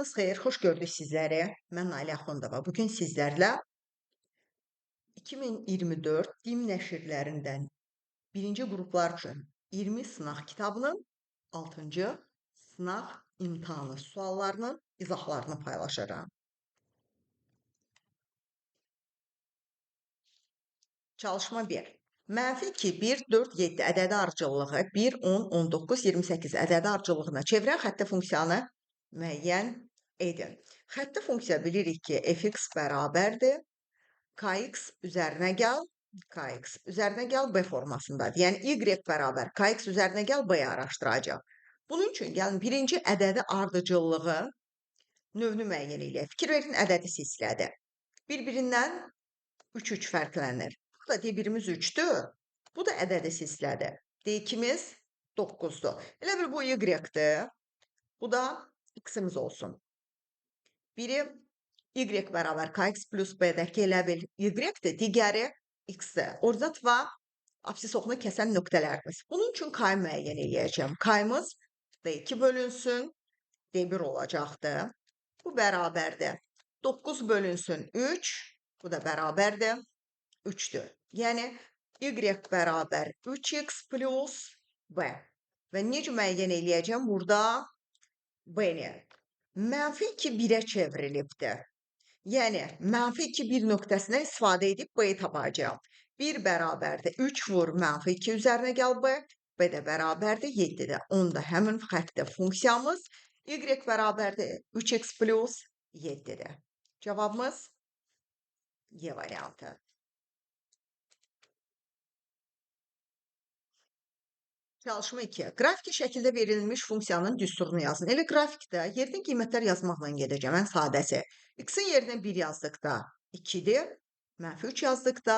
Sabahınız xeyir, xoş gördük sizləri. Mən Nailə Axundova. Bugün sizlərlə 2024 din nəşrlərindən birinci qruplar üçün 20 sınaq kitabının 6-cı sınaq imtahanı suallarının izahlarını paylaşacağam. Çalışma 1. -2, 1, 4, 7 ədədi ardıcıllığı 1, 10, 19, 28 ədədi ardıcıllığına çevirən xətti funksiyanı müəyyən edin. Xətti funksiya bilirik ki, fx bərabərdir. Kx üzərinə gəl b formasındadır. Yəni y bərabər kx üzərinə gəl b-yi araşdıracaq. Bunun üçün gəlin birinci ədədi ardıcıllığı növünü müəyyən eləyək. Fikir verin, ədədi silsilədir. Bir-birindən 3 fərqlənir. Burada D1-imiz 3-dür. Bu da ədədi silsilədir. D2-miz 9-dur. Elə bil bu y-dir. Bu da x-imiz olsun. Biri y bərabər kx plus b-dəki elə bil y-dir, digəri x-dir. Orizat və absis oxunu kəsən nöqtələrimiz. Bunun üçün k müəyyən eləyəcəm. K-mız d2 bölünsün, d1 olacaqdır. Bu bərabərdir. 9 bölünsün 3, bu da bərabərdir 3-dür. Yəni y bərabər 3x plus b. Və necə müəyyən eləyəcəm? Burada b-ni -2 1-ə çevrilibdir. Yəni, -2 1 nöqtəsindən istifadə edib b-yi tapacağım. 1 bərabərdir 3 vur -2 üzərinə gəl b. B də bərabərdir 7-dir. Onda həmin xəttdə funksiyamız y bərabərdir 3x plus 7-dir. Cavabımız Y variantı. Çalışma 2. Qrafiki şəkildə verilmiş funksiyanın düsturunu yazın. Elə qrafikdə yerdən qiymətlər yazmaqla gedəcəm. Ən sadəsi. X-in yerinə 1 yazdıqda 2-dir. -3 yazdıqda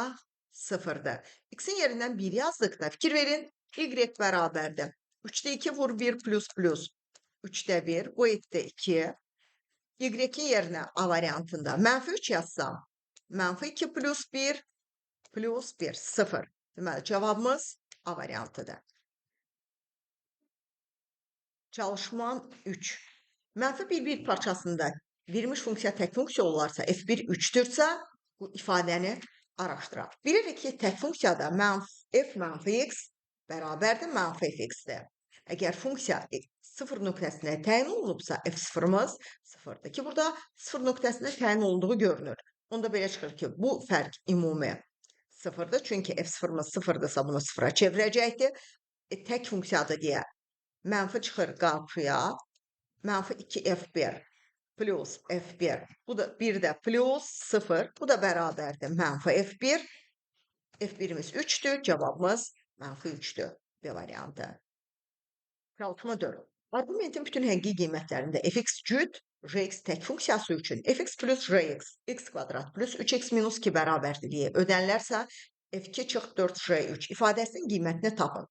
0-dır. X-in yerindən 1 yazdıqda fikir verin. Y bərabərdir. 3-də 2 vur 1 plus plus. 3-də 1. Bu etdə 2. Y-in yerinə A variantında -3 yazsam. -2 plus 1 plus 1. 0. Deməli, cavabımız A variantıdır. Çalışma 3. -1 parçasında verilmiş funksiya tək funksiya olarsa, f1 3-dürsə, bu ifadəni araşdıraq. Bilirik ki, tək funksiyada f-x bərabərdir -fx-dir. Əgər funksiya 0 nöqtəsində təyin olunubsa, f0-ımız 0-dır ki, burada 0 nöqtəsində təyin olunduğu görünür. Onda belə çıxır ki, bu fərq ümumi 0-dır. Çünki f0-ımız 0-dırsa bunu 0-a çevirəcəkdir. Tək funksiyadır deyə mənfi çıxır qarşıya. -2f1 plus f1. Bu da 1 də plus 0. Bu da bərabərdir -f1. f1-imiz 3-dür. Cavabımız -3-dür. B variantı. Çalışma 4. Argumentin bütün həqiqi qiymətlərində fx cüt, rx tək funksiyası üçün fx plus rx, x kvadrat plus 3x minus 2 bərabərdir deyə ödənilərsə, f2 çıx 4r3 ifadəsinin qiymətini tapın.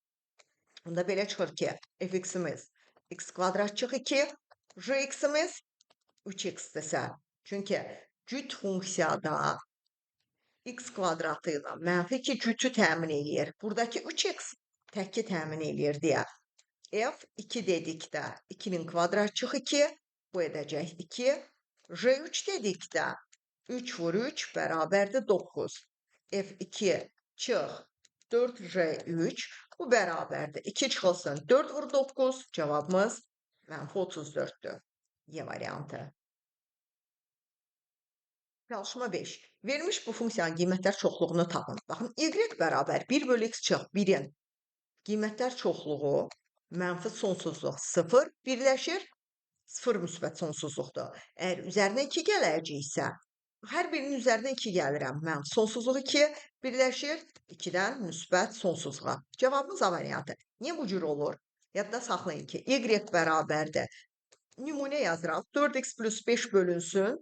Onda belə çıxır ki, fx-imiz x kvadrat çıx 2, rx-imiz 3x-dirsə. Çünki cüt funksiyada x kvadratı ilə -2 cütü təmin eləyir. Buradakı 3x təki təmin eləyir deyə. F2 dedikdə 2-nin kvadrat çıx 2, bu edəcək 2. R3 dedikdə 3 vur 3 bərabərdir 9. F2 çıx 4R3, bu bərabərdir. 2 çıxılsın 4 vur 9, cavabımız -34-dür. Y variantı. Çalışma 5. Verilmiş bu funksiyanın qiymətlər çoxluğunu tapın. Baxın, y bərabər 1 bölü x çıx 1-in qiymətlər çoxluğu mənfi sonsuzluq 0 birləşir, 0 müsbət sonsuzluqdur. Əgər üzərinə 2 gələcəksə, hər birinin üzərinə 2 gəlirəm. Mənfi sonsuzluq 2 birləşir, 2-dən müsbət sonsuzluğa. Cavabımız A variantı. Niyə bu cür olur? Yadda saxlayın ki, y bərabərdir. Nümunə yazıraq. 4x plus 5 bölünsün.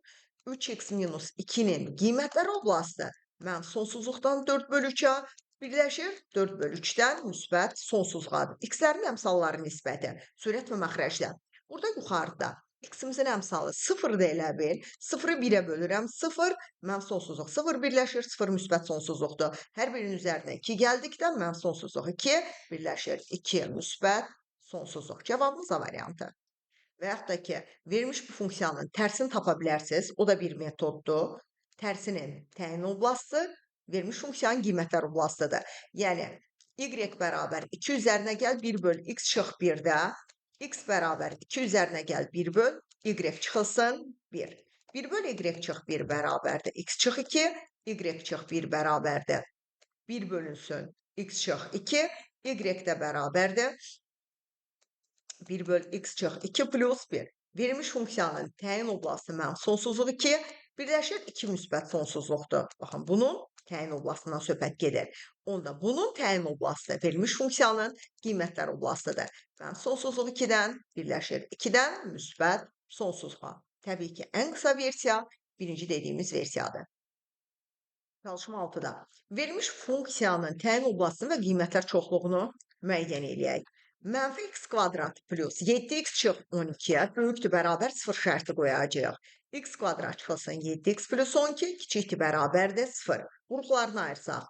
3x minus 2-nin qiymətlər oblastı. Mənfi sonsuzluqdan 4 bölü 3-ə birləşir 4 bölü 3-dən müsbət sonsuzluqadır. X-lərin əmsalları nisbəti sürət və məxrəcdə. Burada yuxarıda x-imizin əmsalı 0-dır elə bil. 0-ı 1-ə bölürəm. 0 mənfi sonsuzluq 0 birləşir, 0 müsbət sonsuzluqdur. Hər birinin üzərinə 2 gəldikdə mənfi sonsuzluq 2 birləşir, 2 müsbət sonsuzluq. Cavabımız A variantı. və yaxud da ki, verilmiş bu funksiyanın tərsini tapa bilərsiniz. O da bir metoddur. Tərsinin təyin oblasti verilmiş funksiyanın qiymətlər oblastıdır. Yəni, y bərabər 2 üzərinə gəl 1 böl x çıx 1-də, x bərabər 2 üzərinə gəl 1 böl y çıxılsın 1. 1 böl y çıx 1 bərabərdir x çıx 2, y çıx 1 bərabərdir 1 bölünsün x çıx 2, y də bərabərdir 1 böl x çıx 2 plus 1. Verilmiş funksiyanın təyin oblasti mənim sonsuzluq 2, birləşir 2 müsbət sonsuzluqdur. Baxın, bunun təyin oblasından söhbət gedir. Onda bunun təyin oblasti verilmiş funksiyanın qiymətlər oblastıdır. Mənim sonsuzluq 2-dən birləşir 2-dən müsbət sonsuzluğa. Təbii ki, ən qısa versiya birinci dediyimiz versiyadır. Çalışma 6-da. Verilmiş funksiyanın təyin oblastını və qiymətlər çoxluğunu müəyyən eləyək. Mənfi x kvadrat plus 7x çıx 12-yə böyükdür bərabər 0 şərti qoyacaq. X kvadrat çıxılsın 7x plus 12 kiçikdir bərabərdir 0. Qruplarını ayırsaq.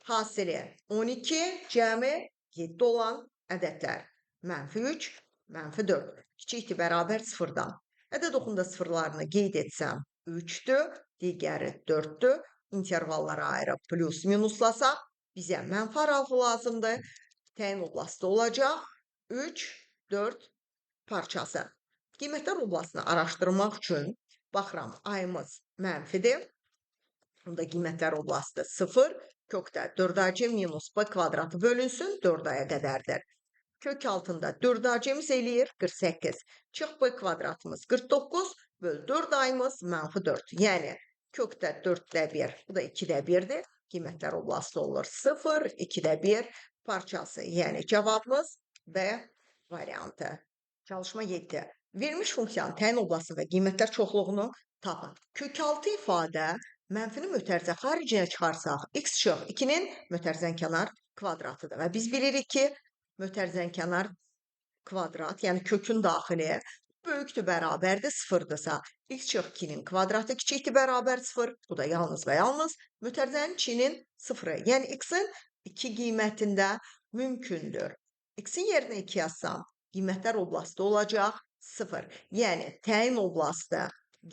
Hasili 12, cəmi 7 olan ədədlər. Mənfi 3, mənfi 4. Kiçikdir bərabər 0-dan. Ədəd oxunda sıfırlarını qeyd etsəm 3-dür, digəri 4-dür. İntervallara ayırıb plus minuslasaq, bizə mənfi aralığı lazımdır. Təyin oblasti olacaq 3, 4 parçası. Qiymətlər oblastını araşdırmaq üçün baxıram, ayımız mənfidir. Onda qiymətlər oblasti 0, kökdə 4ac minus b kvadratı bölünsün 4aya qədərdir. Kök altında 4ac-miz eləyir 48. Çıx b kvadratımız 49 böl 4 ayımız mənfi 4. Yəni, kökdə 4də 1, bu da 2də 1-dir. Qiymətlər oblasti olur 0, 2də 1 parçası. Yəni, cavabımız B variantı. Çalışma 7. Verilmiş funksiyanın təyin oblasti və qiymətlər çoxluğunu tapın. Kök altı ifadə mənfini mötərizə xaricinə çıxarsaq, x çıx 2-nin mötərizənkənar kvadratıdır. Və biz bilirik ki, mötərizənkənar kvadrat, yəni kökün daxili böyükdür bərabərdir 0-dırsa, x çıx 2-nin kvadratı kiçikdir bərabər 0, bu da yalnız və yalnız mötərizənin içinin 0-ı, yəni x-in 2 qiymətində mümkündür. X-in yerinə 2 yazsam, qiymətlər oblasti olacaq 0. Yəni, təyin oblasti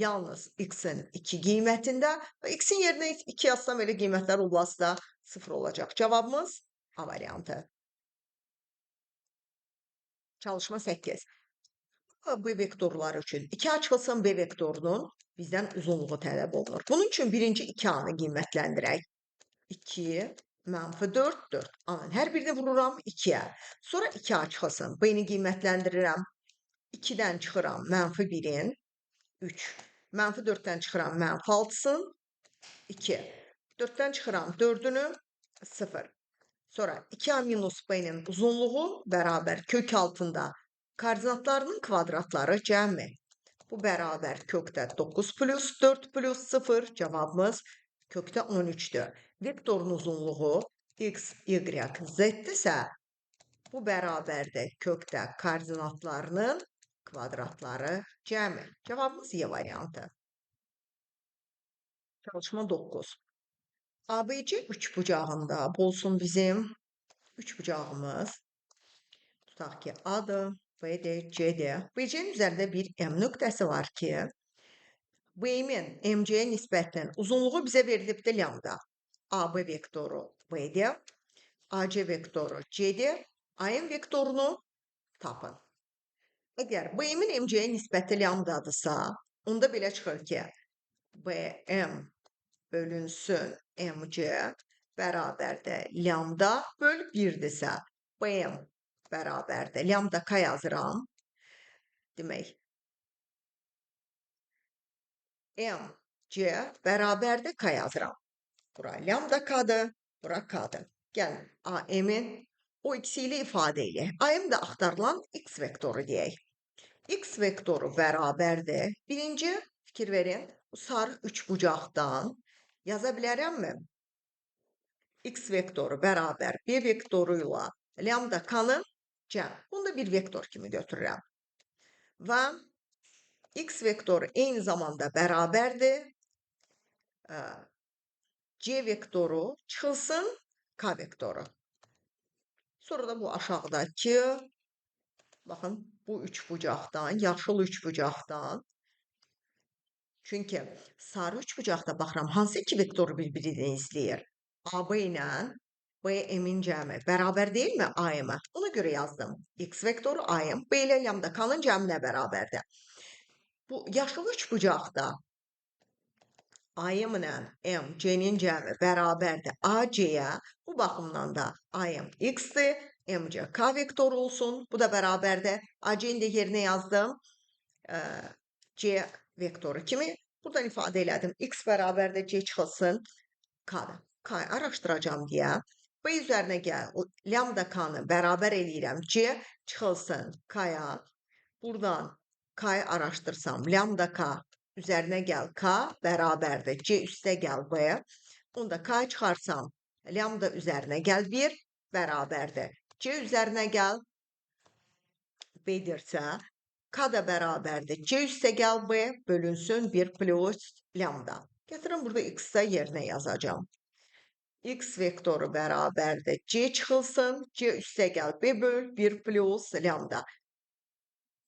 yalnız x-in 2 qiymətində və x-in yerinə 2 yazsam, elə qiymətlər oblasti da 0 olacaq. Cavabımız A variantı. Çalışma 8. B vektorları üçün 2 açılsın B vektorunun bizdən uzunluğu tələb olunur. Bunun üçün birinci 2A-nı qiymətləndirək. 2, mənfi 4, 4. Anın hər birini vururam 2-yə. Sonra 2A çıxılsın. B-ni qiymətləndirirəm. 2-dən çıxıram mənfi 1-in 3. Mənfi 4-dən çıxıram mənfi 6-sın 2. 4-dən çıxıram 4-ünü 0. Sonra 2A minus B-nin uzunluğu bərabər kök altında koordinatlarının kvadratları cəmi. Bu bərabər kökdə 9 plus 4 plus 0 cavabımız kökdə 13-dür. Vektorun uzunluğu x, y, z-dirsə, bu bərabərdir kökdə koordinatlarının kvadratları cəmi. Cavabımız Y variantı. Çalışma 9. ABC üçbucağında bolsun bizim üçbucağımız. Tutaq ki, A-dır, B-dir, C-dir. BC-nin üzərində bir M nöqtəsi var ki, B-min MC-yə nisbətən uzunluğu bizə verilibdir lambda. AB vektoru B-dir, AC vektoru C-dir, AM vektorunu tapın. Əgər B-min MC-yə nisbəti lambdadırsa, onda belə çıxır ki, BM bölünsün MC bərabərdə lambda böl 1-dirsə, BM bərabərdə lambda K yazıram. Demək, MC bərabərdə K yazıram. Bura lambda K'dır, bura K'dır. Gəlin, AM-in o ikisi ilə ifadə eləyək. AM də axtarılan X vektoru deyək. X vektoru bərabərdir. Birinci fikir verin, bu sarı üçbucaqdan yaza bilərəmmi? X vektoru bərabər B vektoru ilə lambda K'nın cəm. Bunu da bir vektor kimi götürürəm. Və X vektoru eyni zamanda bərabərdir. C vektoru çıxılsın K vektoru. Sonra da bu aşağıdakı Baxın, bu üçbucaqdan, yaşıl üçbucaqdan. Çünki sarı üçbucaqda baxıram, hansı iki vektoru bir-birini izləyir? AB ilə BM-in cəmi bərabər deyilmi AM-ə? Ona görə yazdım. X vektoru AM, B ilə lambda K-nın cəminə bərabərdir. Bu yaşıl üçbucaqda AM ilə M, C-nin cəmi bərabərdir AC-yə. Bu baxımdan da AM X-dir, MC K vektoru olsun. Bu da bərabərdir. AC-ni də yerinə yazdım. C vektoru kimi. Buradan ifadə elədim. X bərabərdir C çıxılsın K-dır. K araşdıracağım deyə. B üzərinə gəl. Lambda K-nı bərabər eləyirəm. C çıxılsın K-ya. Buradan K-yı araşdırsam. Lambda K üzərinə gəl. K bərabərdir. C üstə gəl B. Onda K çıxarsam. Lambda üzərinə gəl 1 bərabərdir. C üzərinə gəl. B-dirsə. K da bərabərdir. C üstə gəl B bölünsün 1 plus lambda. Gətirin burada X-də yerinə yazacağım. X vektoru bərabərdir. C çıxılsın. C üstə gəl B böl 1 plus lambda.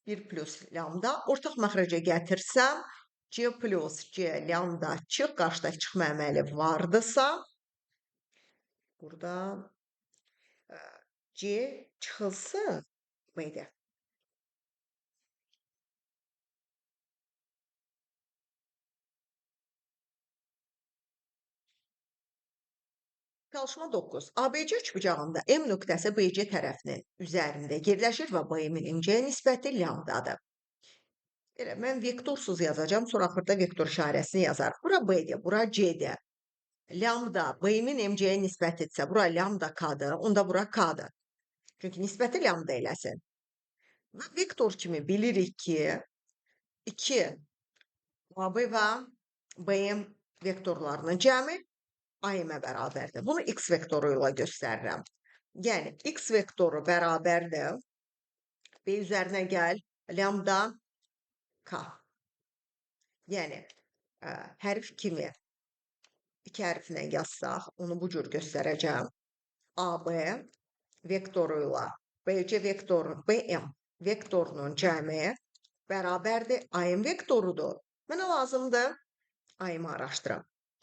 1 plus lambda. Ortaq məxrəcə gətirsəm. C plus C lambda çıx. Qarşıdakı çıxma əməli vardırsa. Burada C çıxılsın B-də. Çalışma 9. ABC üçbucağında M nöqtəsi BC tərəfinin üzərində yerləşir və BM-in MC-yə nisbəti lambdadır. Elə, mən vektorsuz yazacağım, sonra axırda vektor işarəsini yazar. Bura B-dir, bura C-dir. Lambda BM-in MC-yə nisbətidirsə, bura lambda K-dır, onda bura K-dır. Çünki nisbəti lambda eləsin. Və vektor kimi bilirik ki, 2 AB və BM vektorlarının cəmi AM-ə bərabərdir. Bunu X vektoru ilə göstərirəm. Yəni, X vektoru bərabərdir. B üzərinə gəl, lambda K. Yəni, hərf kimi 2 hərflə yazsaq, onu bu cür göstərəcəm. AB vektoru ilə BC vektoru, BM vektorunun cəmi bərabərdir AM vektorudur. Mənə lazımdır AM-i araşdırım.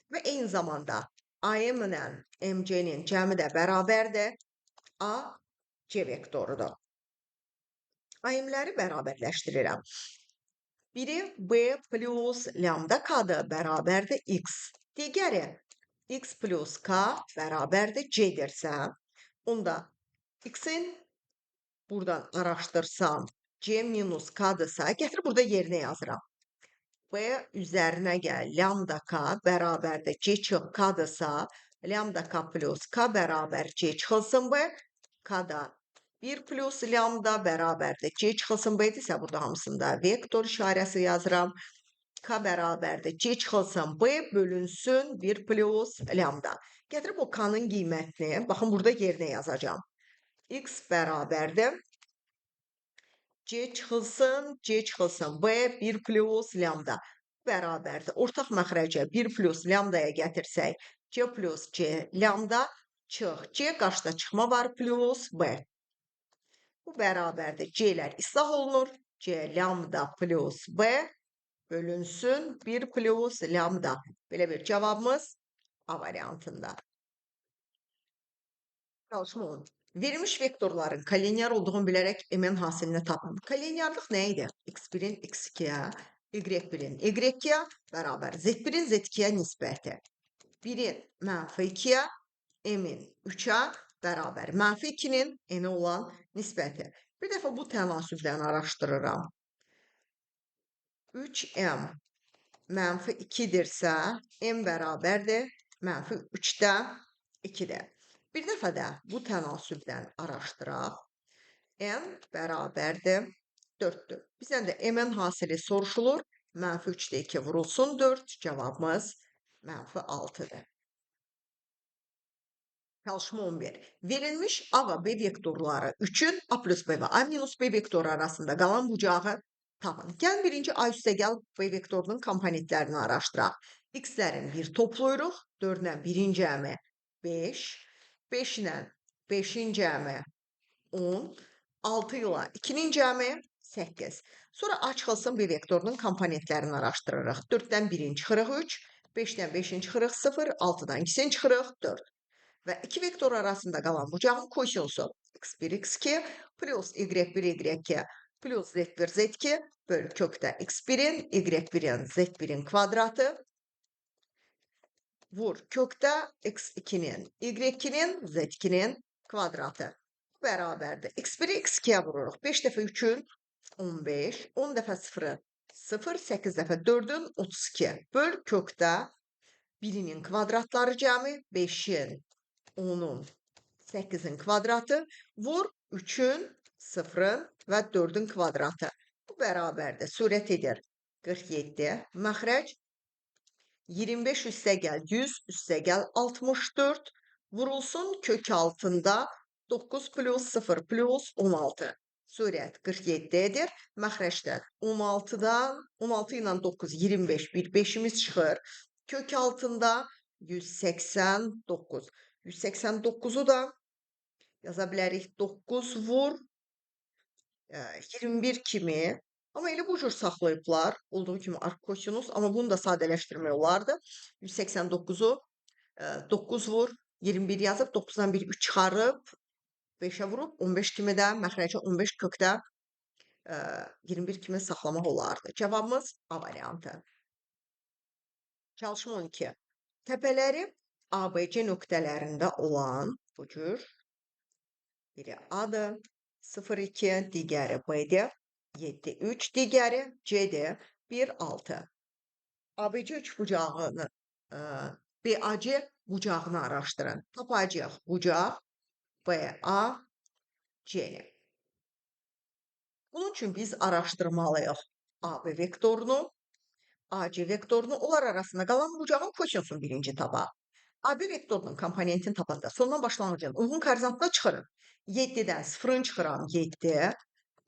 Və eyni zamanda AM ilə MC-nin cəmi də bərabərdir. A, C vektorudur. AM-ləri bərabərləşdirirəm. Biri B plus lambda K-dır, bərabərdir X. Digəri X plus K bərabərdir C-dirsə, onda X-in buradan araşdırsam C minus K-dırsa, gətir burada yerinə yazıram. B üzərinə gəl, lambda K bərabərdir C çıx K-dırsa, lambda K plus K bərabər C çıxılsın B, K da 1 plus lambda bərabərdir C çıxılsın B-dirsə, burada hamısında vektor işarəsi yazıram. K bərabərdir C çıxılsın B bölünsün 1 plus lambda. Gətirib o K-nın qiymətini, baxın burada yerinə yazacağım. X bərabərdir. C çıxılsın B 1 plus lambda bərabərdir. Ortaq məxrəcə 1 plus lambdaya gətirsək, C plus C lambda çıx. C qarşıda çıxma var plus B. Bu bərabərdir. C-lər islah olunur. C lambda plus B bölünsün 1 plus lambda. Belə bir cavabımız A variantında. Çalışma 10. Verilmiş vektorların kolinear olduğunu bilərək MN hasilini tapın. Kolinearlıq nə idi? X1-in X2-yə, Y1-in Y2-yə bərabər. Z1-in Z2-yə nisbəti. 1-in -2-yə, M-in 3-ə bərabər. -2-nin N-ə olan nisbəti. Bir dəfə bu tənasübdən araşdırıram. 3M -2-dirsə, M bərabərdir. -3-də 2-də. Bir dəfə də bu tənasübdən araşdıraq. M bərabərdir 4-dür. Bizdən də M-in hasili soruşulur. -3-də 2 vurulsun 4. Cavabımız -6-dır. Çalışma 11. Verilmiş A və B vektorları üçün A plus B və A minus B vektoru arasında qalan bucağı tapın. Gəlin birinci A üstə gəl B vektorunun komponentlərini araşdıraq. X-lərin bir toplayırıq. 4-lə 1-in cəmi 5. 5 ilə 5-in cəmi 10. 6 ilə 2-nin cəmi 8. Sonra açılsın bir vektorunun komponentlərini araşdırırıq. 4-dən 1-in çıxırıq 3, 5-dən 5-in çıxırıq 0, 6-dan 2-sin çıxırıq 4. Və iki vektor arasında qalan bucağın kosinüsü x1, x2 plus y1, y2 plus z1, z2 bölü kökdə x1-in, y1-in, z1-in kvadratı vur kökdə x2-nin, y2-nin, z2-nin kvadratı bərabərdir. x1-i x2-yə vururuq. 5 dəfə 3-ün 15, 10 dəfə 0-ı 0, 8 dəfə 4-ün 32 böl kökdə 1-nin kvadratları cəmi 5-in, 10-un, 8-in kvadratı vur 3-ün, 0-ın və 4-ün kvadratı. Bu bərabərdir. Surət edir 47. Məxrəc 25 üstə gəl 100 üstə gəl 64 vurulsun kök altında 9 plus 0 plus 16. Surət 47 edir. Məxrəcdə 16-dan 16 ilə 9 25 bir 5-imiz çıxır. Kök altında 189. 189-u da yaza bilərik 9 vur 21 kimi. Amma elə bu cür saxlayıblar. Olduğu kimi arc kosinus. Amma bunu da sadələşdirmək olardı. 189-u 9 vur 21 yazıb 9-dan 1 3 çıxarıb 5-ə vurub 15 kimi də məxrəci 15 kökdə 21 kimi saxlamaq olardı. Cavabımız A variantı. Çalışma 12. Təpələri ABC nöqtələrində olan bu cür biri A'dır, 0-2, digəri B'dir, 7-3, digəri C'dir, 1-6. ABC üçbucağını, BAC bucağını araşdırın. Tapacağıq bucaq BAC-ni. Bunun üçün biz araşdırmalıyıq AB vektorunu, AC vektorunu, onlar arasında qalan bucağın kosinusunu birinci tapaq. AB vektorunun komponentini tapanda sondan başlanğıcın uyğun koordinatına çıxırıq. 7-dən 0-ın çıxıram 7,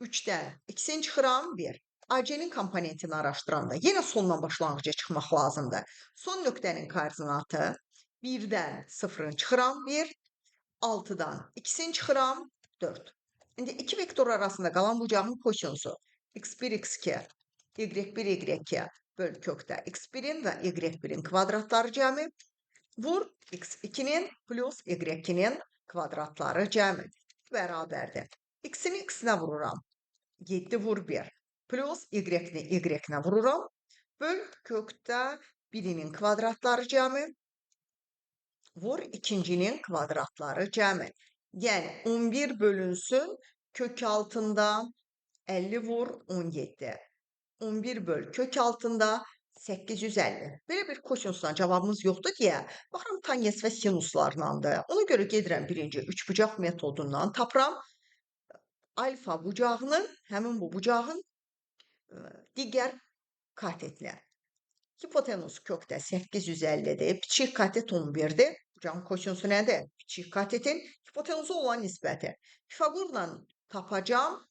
3-dən 2-sin çıxıram 1. AC-nin komponentini araşdıranda yenə sondan başlanğıca çıxmaq lazımdır. Son nöqtənin koordinatı 1-dən 0-ın çıxıram 1, 6-dan 2-sin çıxıram 4. İndi iki vektor arasında qalan bucağın kosinüsü x1, x2, y1, y2 böl kökdə x1-in və y1-in kvadratları cəmi vur x2-nin plus y2-nin kvadratları cəmi bərabərdir. X-ini x-nə vururam. 7 vur 1 plus y-ni y-nə vururam. Böl kökdə 1-nin kvadratları cəmi vur 2-cinin kvadratları cəmi. Yəni 11 bölünsün kök altında 50 vur 17. 11 böl kök altında 850. Belə bir kosinusdan cavabımız yoxdur deyə, baxıram tangens və sinuslarlandır. Ona görə gedirəm birinci üçbucaq metodundan tapıram. Alfa bucağının, həmin bu bucağın digər katetini. Hipotenus kökdə 850-dir. Kiçik katet 11-dir. Bucağın kosinusu nədir? Kiçik katetin hipotenusa olan nisbəti. Pifaqorla tapacağım.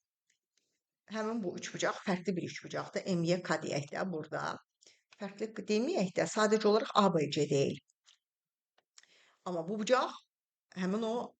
Həmin bu üçbucaq fərqli bir üçbucaqdır. MYK deyək də burada. Fərqli deməyək də sadəcə olaraq ABC deyil. Amma bu bucaq həmin o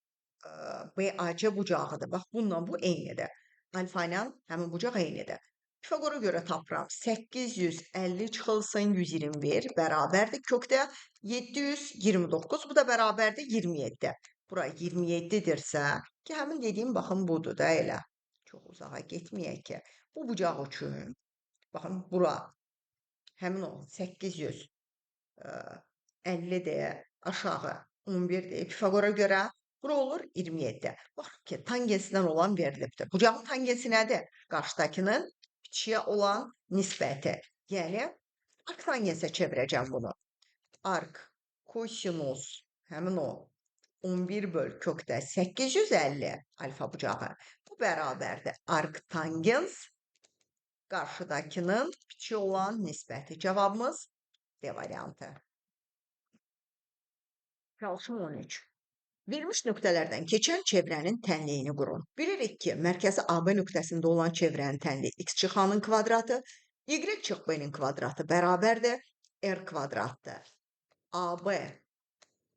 BAC bucağıdır. Bax, bununla bu eynidir. Alfa ilə həmin bucaq eynidir. Pifaqora görə tapıram. 850 çıxılsın 121 bərabərdir. Kökdə 729. Bu da bərabərdir 27. Bura 27-dirsə ki, həmin dediyim baxın budur da elə. Çox uzağa getməyək ki. Bu bucaq üçün baxın bura həmin o 850-dir, aşağı 11-dir. Pifaqora görə bura olur 27. Baxın ki, tangensindən olan verilibdir. Bucağın tangensi nədir? Qarşıdakının kiçiyə olan nisbəti. Yəni, arc tangensə çevirəcəm bunu. Arc kosinus, həmin o 11 böl kökdə 850 alfa bucağı. Bu bərabərdir. Arc tangens qarşıdakının kiçik olan nisbəti. Cavabımız D variantı. Çalışma 13. Verilmiş nöqtələrdən keçən çevrənin tənliyini qurun. Bilirik ki, mərkəzi AB nöqtəsində olan çevrənin tənliyi x çıx A-nın kvadratı, y çıx B-nin kvadratı bərabərdir r kvadratdır. AB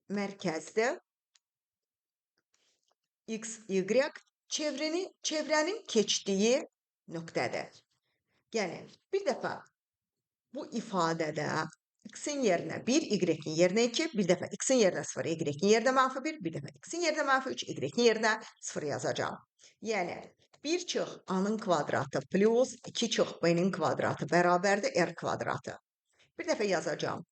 mərkəzdə x, y çevrenin keçdiyi nöqtədir. Yəni, bir dəfə bu ifadədə x-in yerinə 1, y-in yerinə 2, bir dəfə x-in yerinə 0, y-in yerinə -1, bir dəfə x-in yerinə -3, y-in yerinə 0 yazacağam. Yəni, 1 çıx a-nın kvadratı plus 2 çıx b-nin kvadratı bərabərdir r kvadratı. Bir dəfə yazacağam.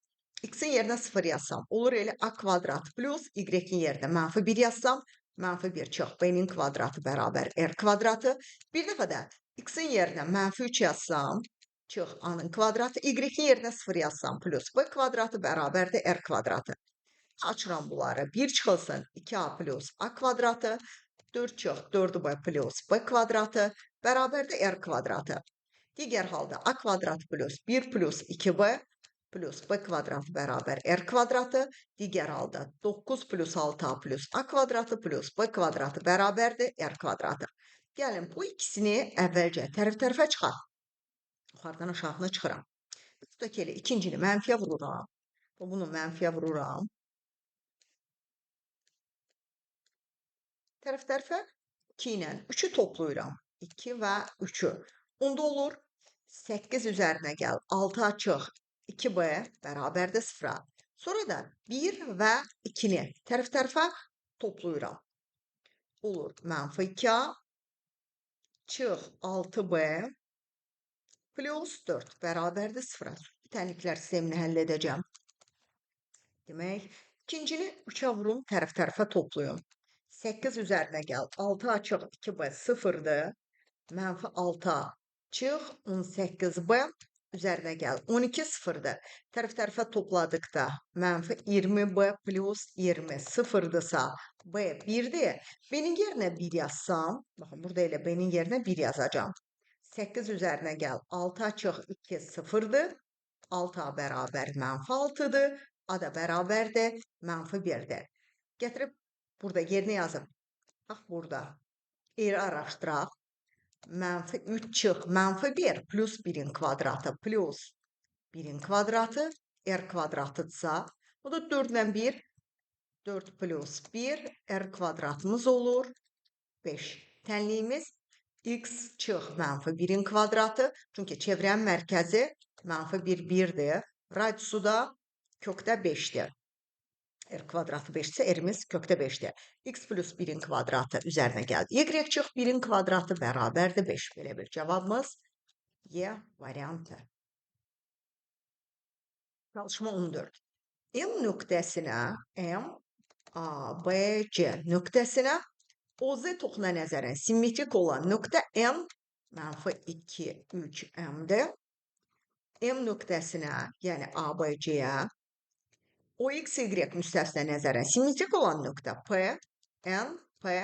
X-in yerinə 0 yazsam, olur elə a kvadrat plus y-in yerinə -1 yazsam, -1 çıx b-nin kvadratı bərabər r kvadratı. Bir dəfə də x-in yerinə -3 yazsam, çıx a-nın kvadratı, y-in yerinə 0 yazsam, plus b kvadratı bərabərdir r kvadratı. Açıram bunları. 1 çıxılsın 2a plus a kvadratı, 4 çıx 4b plus b kvadratı bərabərdir r kvadratı. Digər halda a kvadrat plus 1 plus 2b plus b kvadratı bərabər r kvadratı. Digər halda 9 plus 6a plus a kvadratı plus b kvadratı bərabərdir r kvadratı. Gəlin, bu ikisini əvvəlcə tərəf-tərəfə çıxaq. Yuxarıdan aşağına çıxıram. Tutaq elə ikincini mənfiyə vururam. Bunu mənfiyə vururam. Tərəf-tərəfə 2 ilə 3-ü toplayıram. 2 və 3-ü. Onda olur 8 üzərinə gəl. 6-a çıx. 2b bərabərdir 0-a. Sonra da 1 və 2-ni tərəf-tərəfə toplayıram. Olur -2a çıx 6b plus 4 bərabərdir 0-a. Bütənliklər sistemini həll edəcəm. Demək, ikincini 3-ə vurum, tərəf-tərəfə toplayım. 8 üzərinə gəl. 6-a çıx 2b 0-dır. -6-a çıx 18b üzərinə gəl. 12 0-dır. Tərəf-tərəfə topladıqda -20b plus 20 0-dırsa b 1-dir. B-nin yerinə 1 yazsam, baxın, burada elə b-nin yerinə 1 yazacağam. 8 üzərinə gəl. 6-a çıx 2 0-dır. 6-a bərabər -6-dır. A da bərabərdir -1-dir. Gətirib burada yerinə yazıb. Bax, burada. R araşdıraq. -3 çıx -1 plus 1-in kvadratı plus 1-in kvadratı r kvadratıdırsa, bu da 4 ilə 1, 4 plus 1 r kvadratımız olur 5. Tənliyimiz x çıx -1-in kvadratı, çünki çevrənin mərkəzi -1 1-dir, radiusu da kökdə 5-dir. R kvadratı 5-sə, r-imiz kökdə 5-dir. X plus 1-in kvadratı üzərinə gəldi. Y çıx 1-in kvadratı bərabərdir 5. Belə bir cavabımız Y variantı. Çalışma 14. M nöqtəsinə, M, A, B, C nöqtəsinə OZ toxuna nəzərən simmetrik olan nöqtə M -2, 3, M-dir. M nöqtəsinə, yəni ABC-yə OX, Y müstəvisinə nəzərən simmetrik olan nöqtə P, N, P,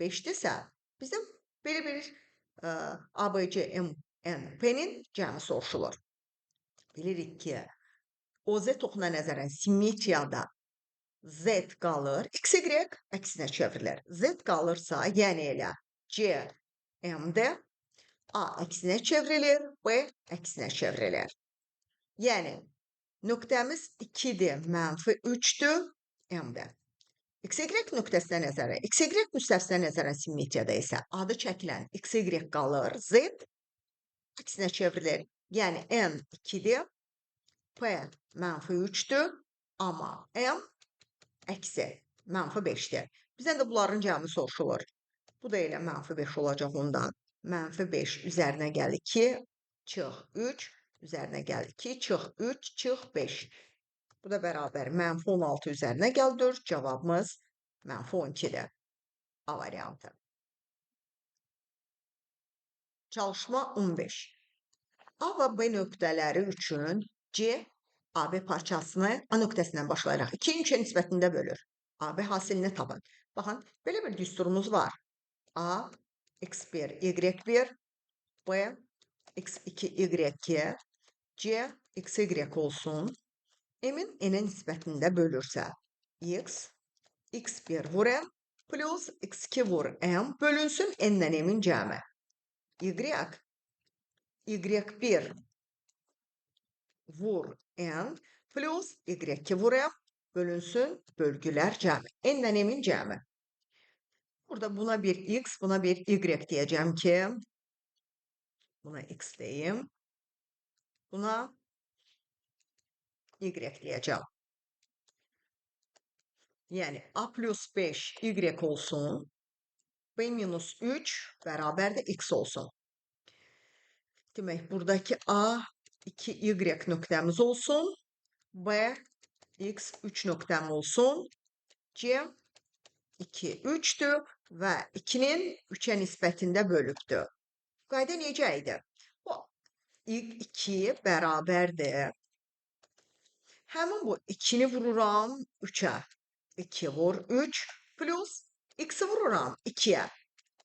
5-dirsə, bizim belə bir ABC, M, N, P-nin cəmi soruşulur. Bilirik ki, OZ toxuna nəzərən simmetriyada Z qalır, X, Y əksinə çevrilir. Z qalırsa, yəni elə C, M-dir, A əksinə çevrilir, B əksinə çevrilir. Yəni, nöqtəmiz 2-dir, -3-dür, M-dir. X-Y nöqtəsinə nəzərən, X-Y müstəvisinə nəzərən simmetriyada isə adı çəkilən X-Y qalır, Z əksinə çevrilir. Yəni, N 2-dir, P -3-dür, amma M əksi -5-dir. Bizdən də bunların cəmi soruşulur. Bu da elə -5 olacaq ondan. -5 üzərinə gəl 2, çıx 3, üzərinə gəl 2, çıx 3, çıx 5. Bu da bərabər -16 üzərinə gəl 4. Cavabımız -12-dir. A variantı. Çalışma 15. A və B nöqtələri üçün C, AB parçasını A nöqtəsindən başlayaraq 2 3-ə nisbətində bölür. AB hasilini tapın. Baxın, belə bir düsturumuz var. A, x1, y1, B, x2, y2, C, xy olsun. M-in n-ə nisbətində bölürsə, x, x1 vur m plus x2 vur m bölünsün n-lə m-in cəmi. Y, y1 vur n plus y2 vur m bölünsün bölgülər cəmi. N-lə m-in cəmi. Burada buna bir x, buna bir y diyeceğim ki, buna x diyeyim, buna y diyeceğim. Yani a plus 5 y olsun, b minus 3 beraber de x olsun. Demek buradaki a 2y nöqtemiz olsun, b x 3 nöqtem olsun, c 2 3'tü ve 2'nin 3'e nispetinde bölüktü. Qayda necə idi? Bu 2 bərabərdir. Həmin bu 2'ni vururam 3'e. 2 vur 3 plus x'i vururam 2'ye.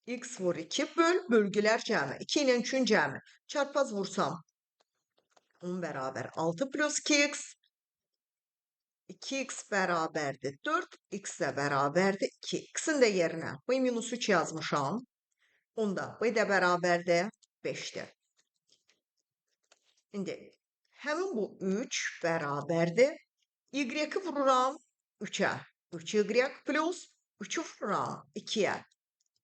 X vur 2 bölgülər cəmi. 2 ilə 3'ün cəmi. Çarpaz vursam 10 beraber 6 plus 2x. 2x beraberdir 4. X de beraberdir 2. X'in de yerine b minus 3 yazmışam. Onda b de beraberdir 5'dir. Şimdi hemen bu 3 beraberdir. Y'yi vururam 3'e. 3y plus 3'ü vururam 2'ye.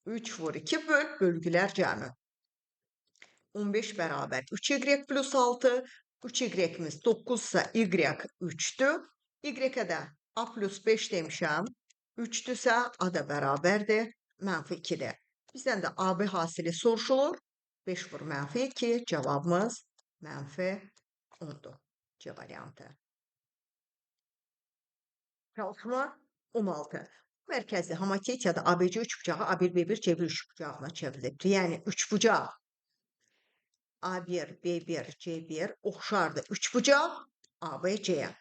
3 vur 2 bölgüler cəmi. 15 beraber 3y plus 6. 3y'miz 9 ise y 3'tü. Y'e de a plus 5 demişəm. 3'tüsə a da beraberdir. Mənfi 2'dir. Bizden de AB hasili soruşulur. 5 vur mənfi 2. Cevabımız mənfi 10'dur. C variantı. Çalışma 16. Mərkəzli homotetiyada ABC üçbucağı A1, B1, C1 üçbucağına çevrilir. Yani üçbucaq A1, B1, C1 oxşardır üçbucaq ABC'ye.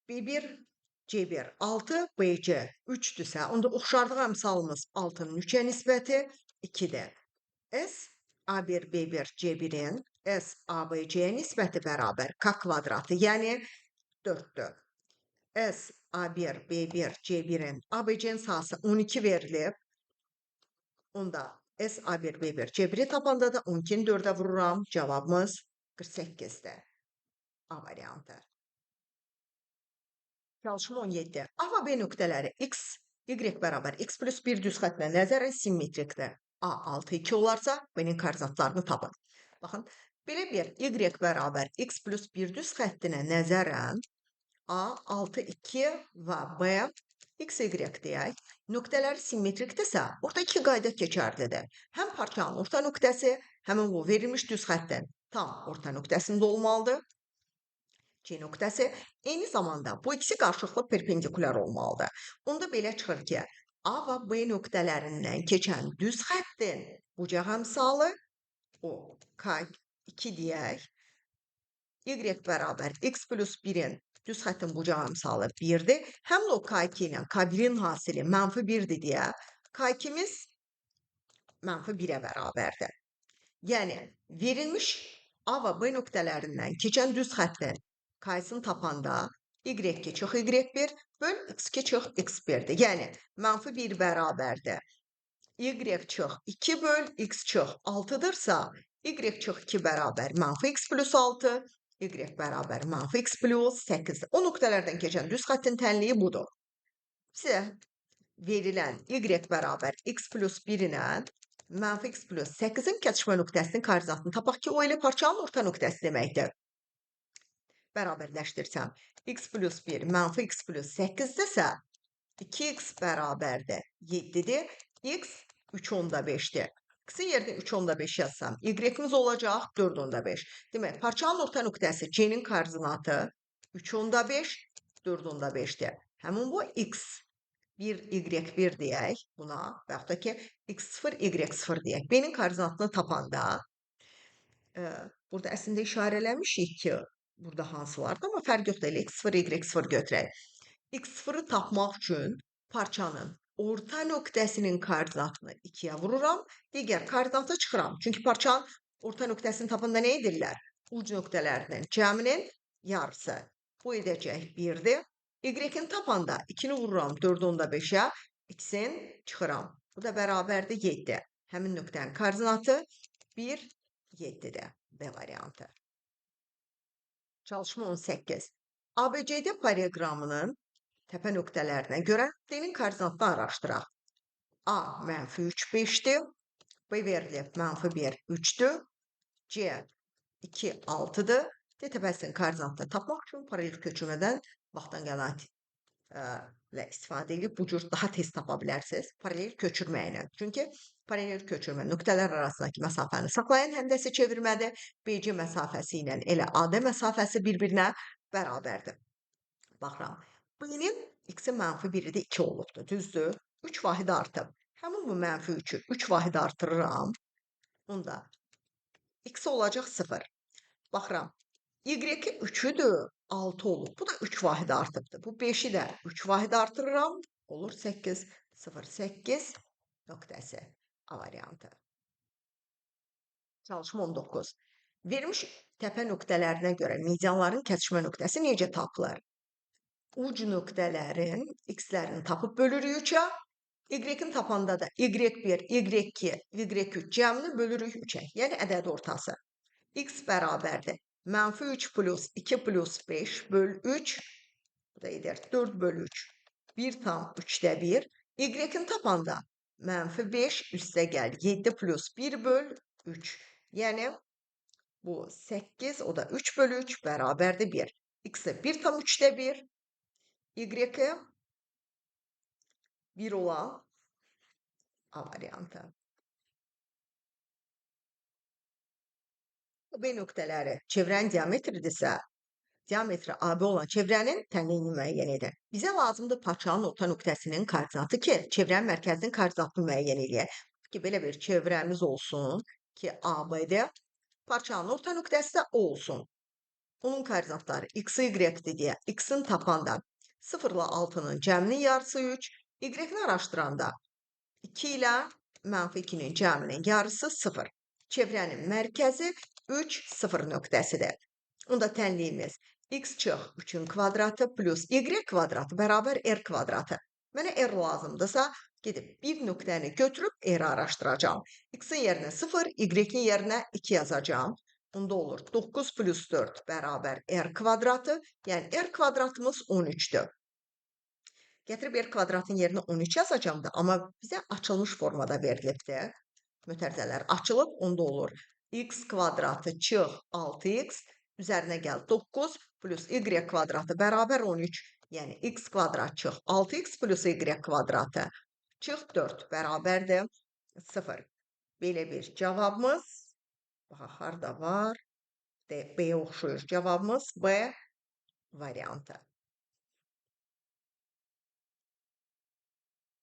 B1, C1 6, BC 3'dürsə, onda oxşarlıq əmsalımız 6'nın 3'e nisbəti 2'dir. S A1, B1, C1'in S ABC'ye nisbəti bərabər K kvadratı, yəni 4'dür. S A1, B1, C1'in ABC'nin sahası 12 verilib. Onda S A1, B1, C1'i tapanda da 12'ni 4'e vururam. Cevabımız 48'dir. A variantı. Çalışma 17. A və B nöqtələri x, y bərabər x plus 1 düz xətlə nəzərən simmetrikdir. A 6, 2 olarsa B-nin koordinatlarını tapın. Baxın, belə bir y bərabər x plus 1 düz xəttinə nəzərən A 6, 2 və B x, y deyək. Nöqtələr simmetrikdirsə, orada iki qayda keçərlidir. Həm parçanın orta nöqtəsi, həmin bu verilmiş düz xəttin tam orta nöqtəsində olmalıdır. C nöqtəsi. Eyni zamanda bu ikisi qarşılıqlı perpendikulyar olmalıdır. Onda belə çıxır ki, A və B nöqtələrindən keçən düz xəttin bucaq əmsalı o K2 deyək. Y bərabər x plus 1'in düz xəttin bucaq əmsalı 1'dir. Həm də o K2 ilə K1'in hasili mənfi 1'dir deyə K2'miz mənfi 1'ə bərabərdir. Yəni verilmiş A və B nöqtələrindən keçən düz xəttin K'sını tapanda y2 çox y1 böl x2 çox x1'dir. Yəni mənfi 1 bərabərdir. Y çox 2 böl x çox 6'dırsa y çox 2 bərabər mənfi x plus 6, y bərabər mənfi x plus 8'dir. O nöqtələrdən keçən düz xəttin tənliyi budur. Sizə verilən y bərabər x plus 1 ilə mənfi x plus 8'in kəsişmə nöqtəsinin koordinatını tapaq ki, o ilə parçanın orta nöqtəsi deməkdir. Bərabərləşdirsəm, x plus 1 mənfi x plus 8'dirsə, 2x bərabərdir 7'dir, x 3 onda 5'dir. X'in yerinə 3 onda 5 yazsam, y'imiz olacaq 4 onda 5. Demək, parçanın orta nöqtəsi C'nin koordinatı 3 onda 5, 4 onda 5'dir. Həmin bu x 1, y1 deyək buna, və yaxud da ki, x0, y0 deyək. B'nin koordinatını tapanda, burada əslində işarələmişik ki, burada hansı vardı, amma fərq yoxdur. Elə x0, y0 götürək. X0'ı tapmaq üçün parçanın orta nöqtəsinin koordinatını 2'ye vururam. Digər koordinata çıxıram. Çünki parçanın orta nöqtəsini tapanda nə edirlər? Uc nöqtələrinin cəminin yarısı. Bu edəcək 1'dir. Y-ni tapanda 2'ni vururam 4 onda 5'e. X'in çıxıram. Bu da bərabərdir 7. Həmin nöqtənin koordinatı 1, 7'dir. B variantı. Çalışma 18. ABCD paralelogramının təpə nöqtələrinə görə D'nin koordinatını araşdıraq. A mənfi 3, 5'dir. B verilib mənfi 1, 3'dür. C 2, 6'dır. D təpəsinin koordinatını tapmaq üçün paralel köçürmədən vaxtdan qənaət ilə istifadə edib bu cür daha tez tapa bilərsiniz. Paralel köçürmə ilə. Çünki paralel köçürmə nöqtələr arasındakı məsafəni saxlayan həndəsi çevirmədir. BC məsafəsi ilə elə AD məsafəsi bir-birinə bərabərdir. Baxıram. B-nin x-i mənfi 1-i də 2 olubdur. Düzdür? 3 vahid artıb. Həmin bu mənfi 3'ü 3 vahid artırıram. Onda x olacaq 0. Baxıram. Y-i 3'üdür. 6 olub. Bu da 3 vahid artıbdır. Bu 5'i də 3 vahid artırıram. Olur 8. 0, 8 nöqtəsi. A variantı. Çalışma 19. Vermiş təpə nöqtələrinə görə medianların kəsişmə nöqtəsi necə tapılır? Uc nöqtələrin x-lərini tapıb bölürük 3'ə. Y-in tapanda da y1, y2, y3 cəmini bölürük 3'ə. Yəni ədəd ortası. X bərabərdir. Mənfi 3 plus 2 plus 5 böl 3. Bu da edir 4 böl 3. 1 tam 3'də 1. Y-in tapanda mənfi 5 üstə gəl 7 plus 1 böl 3. Yəni bu 8, o da 3 böl 3 bərabərdir 1. X-i 1 tam 3'də 1. Y-i 1 olan A variantı. B nöqtələri çevrənin diametridirsə, diametri AB olan çevrənin tənliyini müəyyən edir. Bizə lazımdır parçanın orta nöqtəsinin koordinatı ki, çevrənin mərkəzinin koordinatını müəyyən edək. Ki, belə bir çevrəmiz olsun ki, AB'dir. Parçanın orta nöqtəsi də O olsun. Onun koordinatları x, y-dir deyə x-in tapanda 0 ilə 6'nın cəminin yarısı 3, y-ni araşdıranda 2 ilə mənfi 2'nin cəminin yarısı 0. Çevrənin mərkəzi 3, 0 nöqtəsidir. Onda tənliyimiz x çıx 3'ün kvadratı plus y kvadratı bərabər r kvadratı. Mənə r lazımdırsa, gedib bir nöqtəni götürüb r araşdıracağım. X-in yerinə 0, y-in yerinə 2 yazacağım. Onda olur 9 plus 4 bərabər r kvadratı. Yəni r kvadratımız 13'dür. Gətirib r kvadratın yerinə 13 yazacağım da, amma bizə açılmış formada verilibdir. Mötərizələr açılıb, onda olur x kvadratı çıx 6x, üzərinə gəl 9 plus y kvadratı bərabər 13. Yəni x kvadrat çıx 6x plus y kvadratı çıx 4 bərabərdir 0. Belə bir cavabımız, bax, harada var? B-yə oxşuyur. Cavabımız B variantı.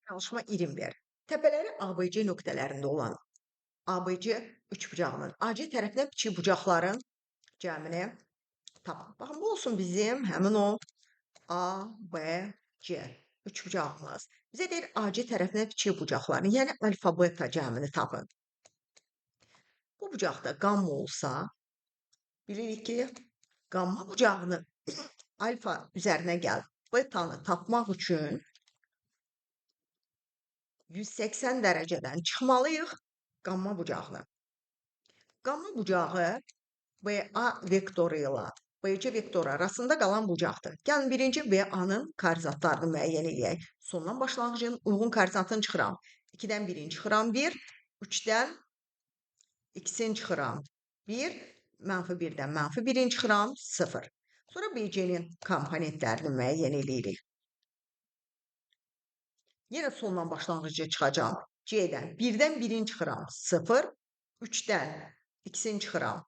Çalışma 21. Təpələri ABC nöqtələrində olan ABC üçbucağının AC tərəfinə biçik bucaqların cəmini tapın. Baxın, bu olsun bizim həmin o ABC üçbucağımız. Bizə deyir AC tərəfinə biçik bucaqların, yəni alfa beta cəmini tapın. Bu bucaqda qamma olsa, bilirik ki, qamma bucağını alfa üzərinə gəl, betanı tapmaq üçün 180 dərəcədən çıxmalıyıq qamma bucağına. Qamma bucağı BA vektoru ilə BC vektoru arasında qalan bucaqdır. Gəlin birinci BA-nın koordinatlarını müəyyən edək. Sondan başlanğıcın uyğun koordinatını çıxıram. 2-dən 1'ini çıxıram 1, 3-dən x-in çıxıram 1, mənfi 1-dən mənfi 1'ini çıxıram 0. Sonra BC-nin komponentlərini müəyyən edirik. Yenə sondan başlanğıcı çıxacağım. C-dən 1'dən 1'ini çıxıram 0, 3'dən x-in çıxıram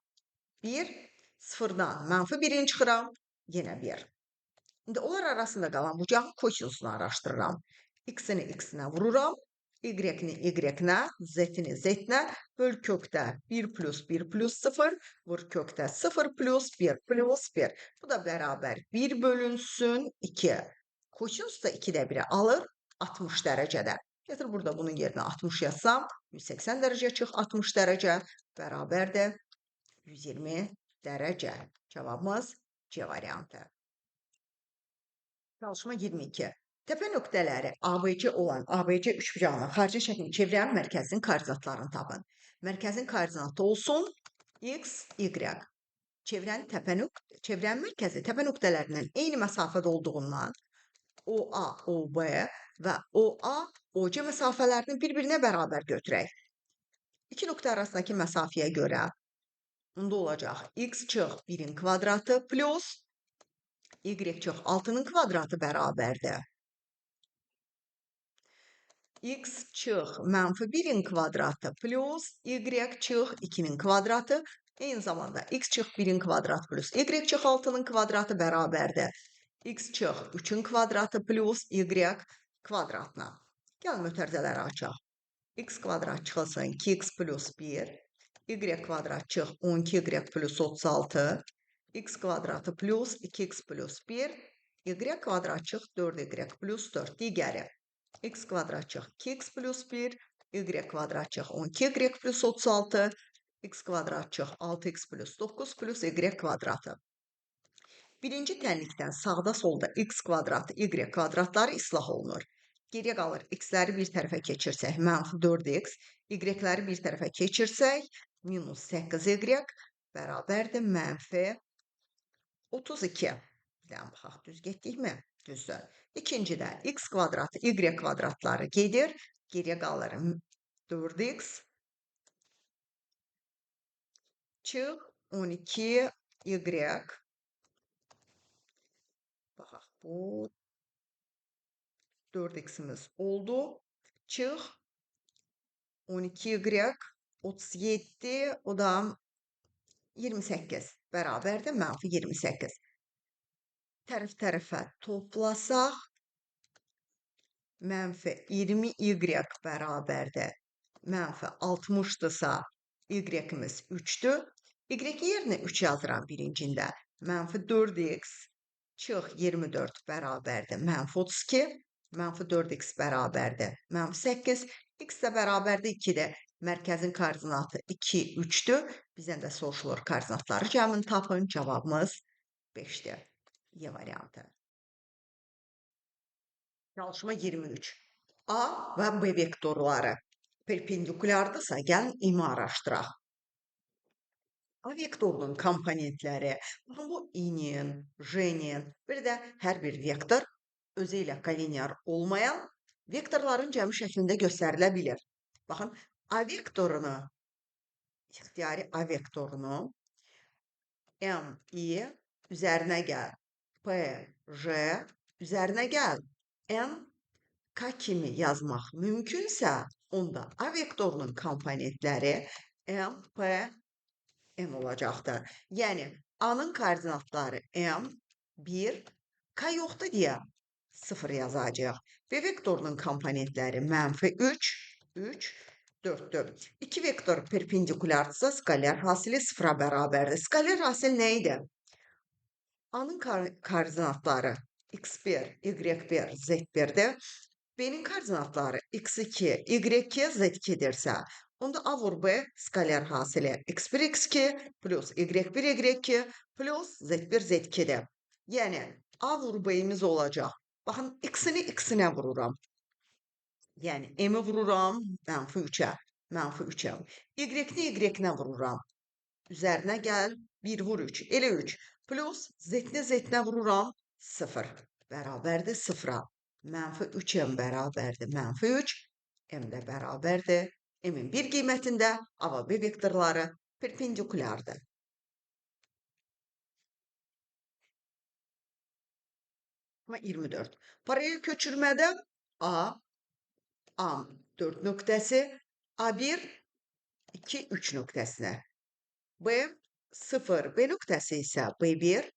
1, 0'dan mənfi 1'ini çıxıram yenə 1. İndi onlar arasında qalan bucağın kosinusunu araşdırıram. X-ini x-nə vururam, y-ni y-nə, z-ni z-nə, böl kökdə 1 plus 1 plus 0, vur kökdə 0 plus 1 plus 1. Bu da bərabər 1 bölünsün 2. Kosinus da 2'də 1'i alır 60 dərəcədə. Gətir burada bunun yerinə 60 yazsam, 180 dərəcə çıx 60 dərəcə bərabərdir 120 dərəcə. Cavabımız C variantı. Çalışma 22. Təpə nöqtələri ABC olan ABC üçbucağının xarici şəklini çevrənin mərkəzinin koordinatlarını tapın. Mərkəzin koordinatı olsun x, y. Çevrənin mərkəzi təpə nöqtələrindən eyni məsafədə olduğundan OA, OB və OA, OC məsafələrini bir-birinə bərabər götürək. İki nöqtə arasındakı məsafəyə görə onda olacaq x çıx 1-in kvadratı plus y çıx 6-nın kvadratı bərabərdir. X çıx mənfi 1-in kvadratı plus y çıx 2-nin kvadratı eyni zamanda x çıx 1-in kvadratı plus y çıx 6-nın kvadratı bərabərdir. X çıx 3-ün kvadratı plus y kvadratına. Gəlin mötərizələri açaq. X kvadrat çıxılsın 2x plus 1, y kvadrat çıx 12y plus 36, x kvadratı plus 2x plus 1, y kvadrat çıx 4y plus 4 digəri. X kvadrat çıx 2x plus 1, y kvadrat çıx 12y plus 36, x kvadrat çıx 6x plus 9 plus y kvadratı. Birinci tənlikdən sağda solda x kvadratı, y kvadratları islah olunur. Geriyə qalır x-ləri bir tərəfə keçirsək, mənfi 4x, y-ləri bir tərəfə keçirsək, minus 8y bərabərdir mənfi 32. Bilən baxaq, düz getdikmi? Düzdür. İkincidə x kvadratı, y kvadratları gedir. Geriyə qalır 4x çıx 12y. Baxaq, bu 4x'imiz oldu. Çıx 12y 37, o da 28 bərabərdir mənfi 28. Tərəf-tərəfə toplasaq, mənfi 20y bərabərdir mənfi 60'dırsa, y-imiz 3'dür. Y yerinə 3 yazıram birincində. Mənfi 4x çıx 24 bərabərdir mənfi 32. Mənfi 4x bərabərdir mənfi 8. X də bərabərdir 2-dir. Mərkəzin koordinatı 2, 3'dür. Bizdən də soruşulur koordinatları cəmini tapın. Cavabımız 5'dir. Y variantı. Çalışma 23. A və B vektorları perpendikulardırsa, gəlin imi araşdıraq. A vektorunun komponentləri, baxın bu i-nin, j-nin, bir də hər bir vektor özü ilə kolinear olmayan vektorların cəmi şəklində göstərilə bilir. Baxın, A vektorunu, ixtiyari A vektorunu M-i üzərinə gəl, P-j üzərinə gəl, N-K kimi yazmaq mümkünsə, onda A vektorunun komponentləri M, P, N olacaqdır. Yəni, A-nın koordinatları M, 1, K yoxdur deyə 0 yazacaq. B vektorunun komponentləri mənfi 3, 3, 4'dür. İki vektor perpendikulardırsa, skaler hasili 0'a bərabərdir. Skaler hasil nə idi? A-nın koordinatları x1, y1, z1'dir. B'nin koordinatları x2, y2, z2'dirsə, onda A vur B skaler hasili x1, x2 plus y1, y2 plus z1, z2'dir. Yəni, A vur B'imiz olacaq. Baxın, x-ini x-inə vururam. Yəni, M-i vururam mənfi 3'ə, mənfi 3'ə. Y-ni y-nə vururam. Üzərinə gəl, 1 vur 3, elə 3. Plus z-ni z-nə vururam, 0. Bərabərdir 0'a. Mənfi 3M bərabərdir mənfi 3. M də bərabərdir. M-in bir qiymətində A və B vektorları perpendikulardır. Ama 24. Paralel köçürmədə A 4 nöqtəsi, A1, 2, 3 nöqtəsinə. B 0, B nöqtəsi isə B1,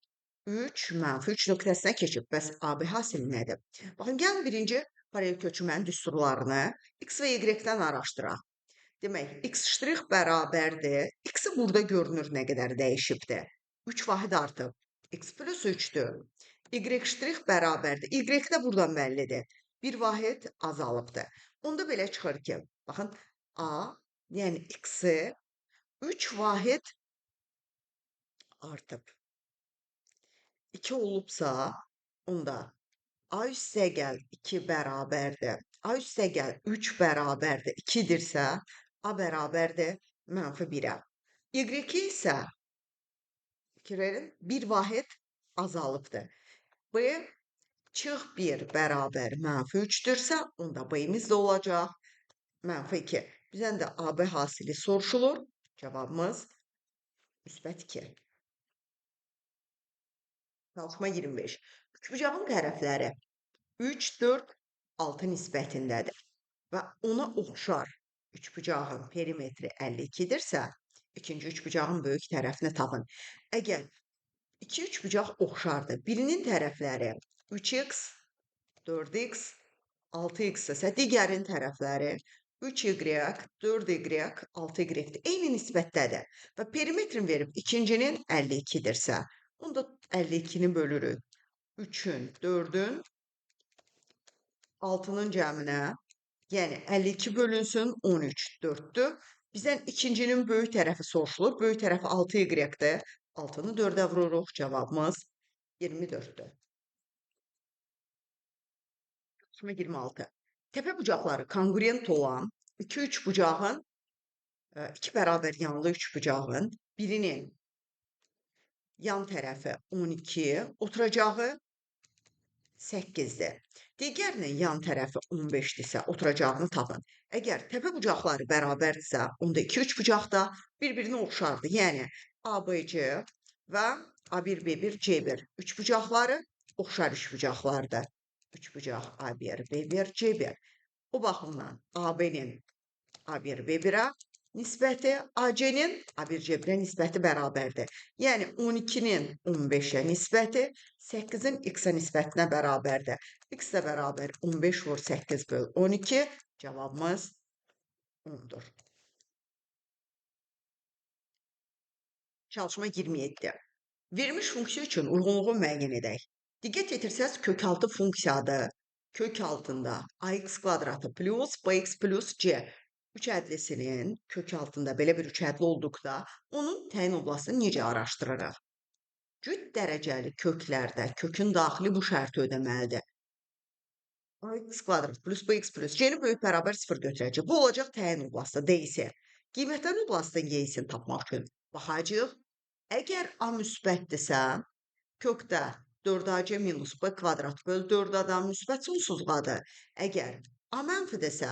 3, mənfi 3 nöqtəsinə keçib. Bəs AB hasili nədir? Baxın, gəlin birinci paralel köçürmənin düsturlarını x və y-dən araşdıraq. Demək, x' bərabərdir. X-i burada görünür nə qədər dəyişibdir. 3 vahid artıb. X plus 3'dür. Y' bərabərdir. Y də buradan bəllidir. Bir vahid azalıbdır. Onda belə çıxır ki, baxın, A, yəni x-i 3 vahid artıb. 2 olubsa, onda A üstə gəl 2 bərabərdir. A üstə gəl 3 bərabərdir. 2'dirsə, A bərabərdir mənfi 1'ə. Y2 isə fikir verin, bir vahid azalıbdır. B çıx 1 bərabər -3-dürsə, onda B-imiz də olacaq -2. Bizdən də AB hasili soruşulur. Cavabımız müsbət 2. Çalışma 25. Üçbucağın tərəfləri 3, 4, 6 nisbətindədir və ona oxşar üçbucağın perimetri 52-dirsə, ikinci üçbucağın böyük tərəfini tapın. Əgər iki üçbucaq oxşardır, birinin tərəfləri 3x, 4x, 6x isə digərin tərəfləri 3y, 4y, 6y-dir. Eyni nisbətdədir və perimetrin verib ikincinin 52-dirsə, onda 52-ni bölürük 3-ün, 4-ün, 6-nın cəminə, yəni 52 bölünsün 13, 4-dür. Bizdən ikincinin böyük tərəfi soruşulur. Böyük tərəfi 6y-dir. 6-nı 4-ə vururuq. Cavabımız 24-dür. 26. Təpə bucaqları kongruent olan iki üçbucağın, iki bərabər yanlı üçbucağın birinin yan tərəfi 12, oturacağı 8-dir. Digərinin yan tərəfi 15-dirsə, oturacağını tapın. Əgər təpə bucaqları bərabərdirsə, onda iki üçbucaq da bir-birinə oxşardır. Yəni, ABC və A1, B1, C1 üçbucaqları oxşar üçbucaqlardır. Üçbucaq A1, B1, C1. O baxımdan AB-nin A1, B1-ə nisbəti AC-nin A1, C1-ə nisbəti bərabərdir. Yəni 12-nin 15-ə nisbəti 8-in x-ə nisbətinə bərabərdir. X də bərabər 15 vur 8 böl 12. Cavabımız 10-dur. Çalışma 27. Verilmiş funksiya üçün uyğunluğu müəyyən edək. Diqqət yetirsəz, kökaltı funksiyadır. Kök altında ax kvadratı plus bx plus c. Üç ədlisinin kök altında belə bir üç ədli olduqda, onun təyin oblasını necə araşdırırıq? Cüt dərəcəli köklərdə kökün daxili bu şərti ödəməlidir. Ax kvadrat plus bx plus c-ni böyük bərabər 0 götürəcək. Bu olacaq təyin oblası, D-si. Qiymətlərin oblasının Y-sini tapmaq üçün baxacaq. Əgər A müsbətdirsə, kökdə 4ac minus b kvadrat böl 4a müsbət sonsuzluqadır. Əgər A mənfidirsə,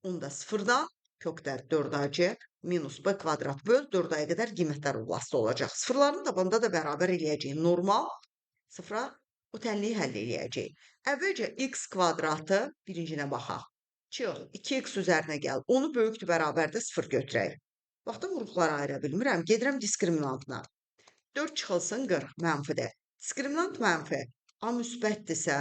onda 0-dan kökdə 4ac minus b kvadrat böl 4aya qədər qiymətlər oblası olacaq. Sıfırların tabanda da bərabər eləyəcək. Normal sıfıra o tənliyi həll eləyəcək. Əvvəlcə x kvadratı birincinə baxaq. Çıx, 2x üzərinə gəl. Onu böyükdür, bərabərdə 0 götürək. Vaxtda vuruqları ayıra bilmirəm. Gedirəm diskriminantına. 4 çıxılsın 40 mənfidir. Diskriminant mənfi. A müsbətdirsə,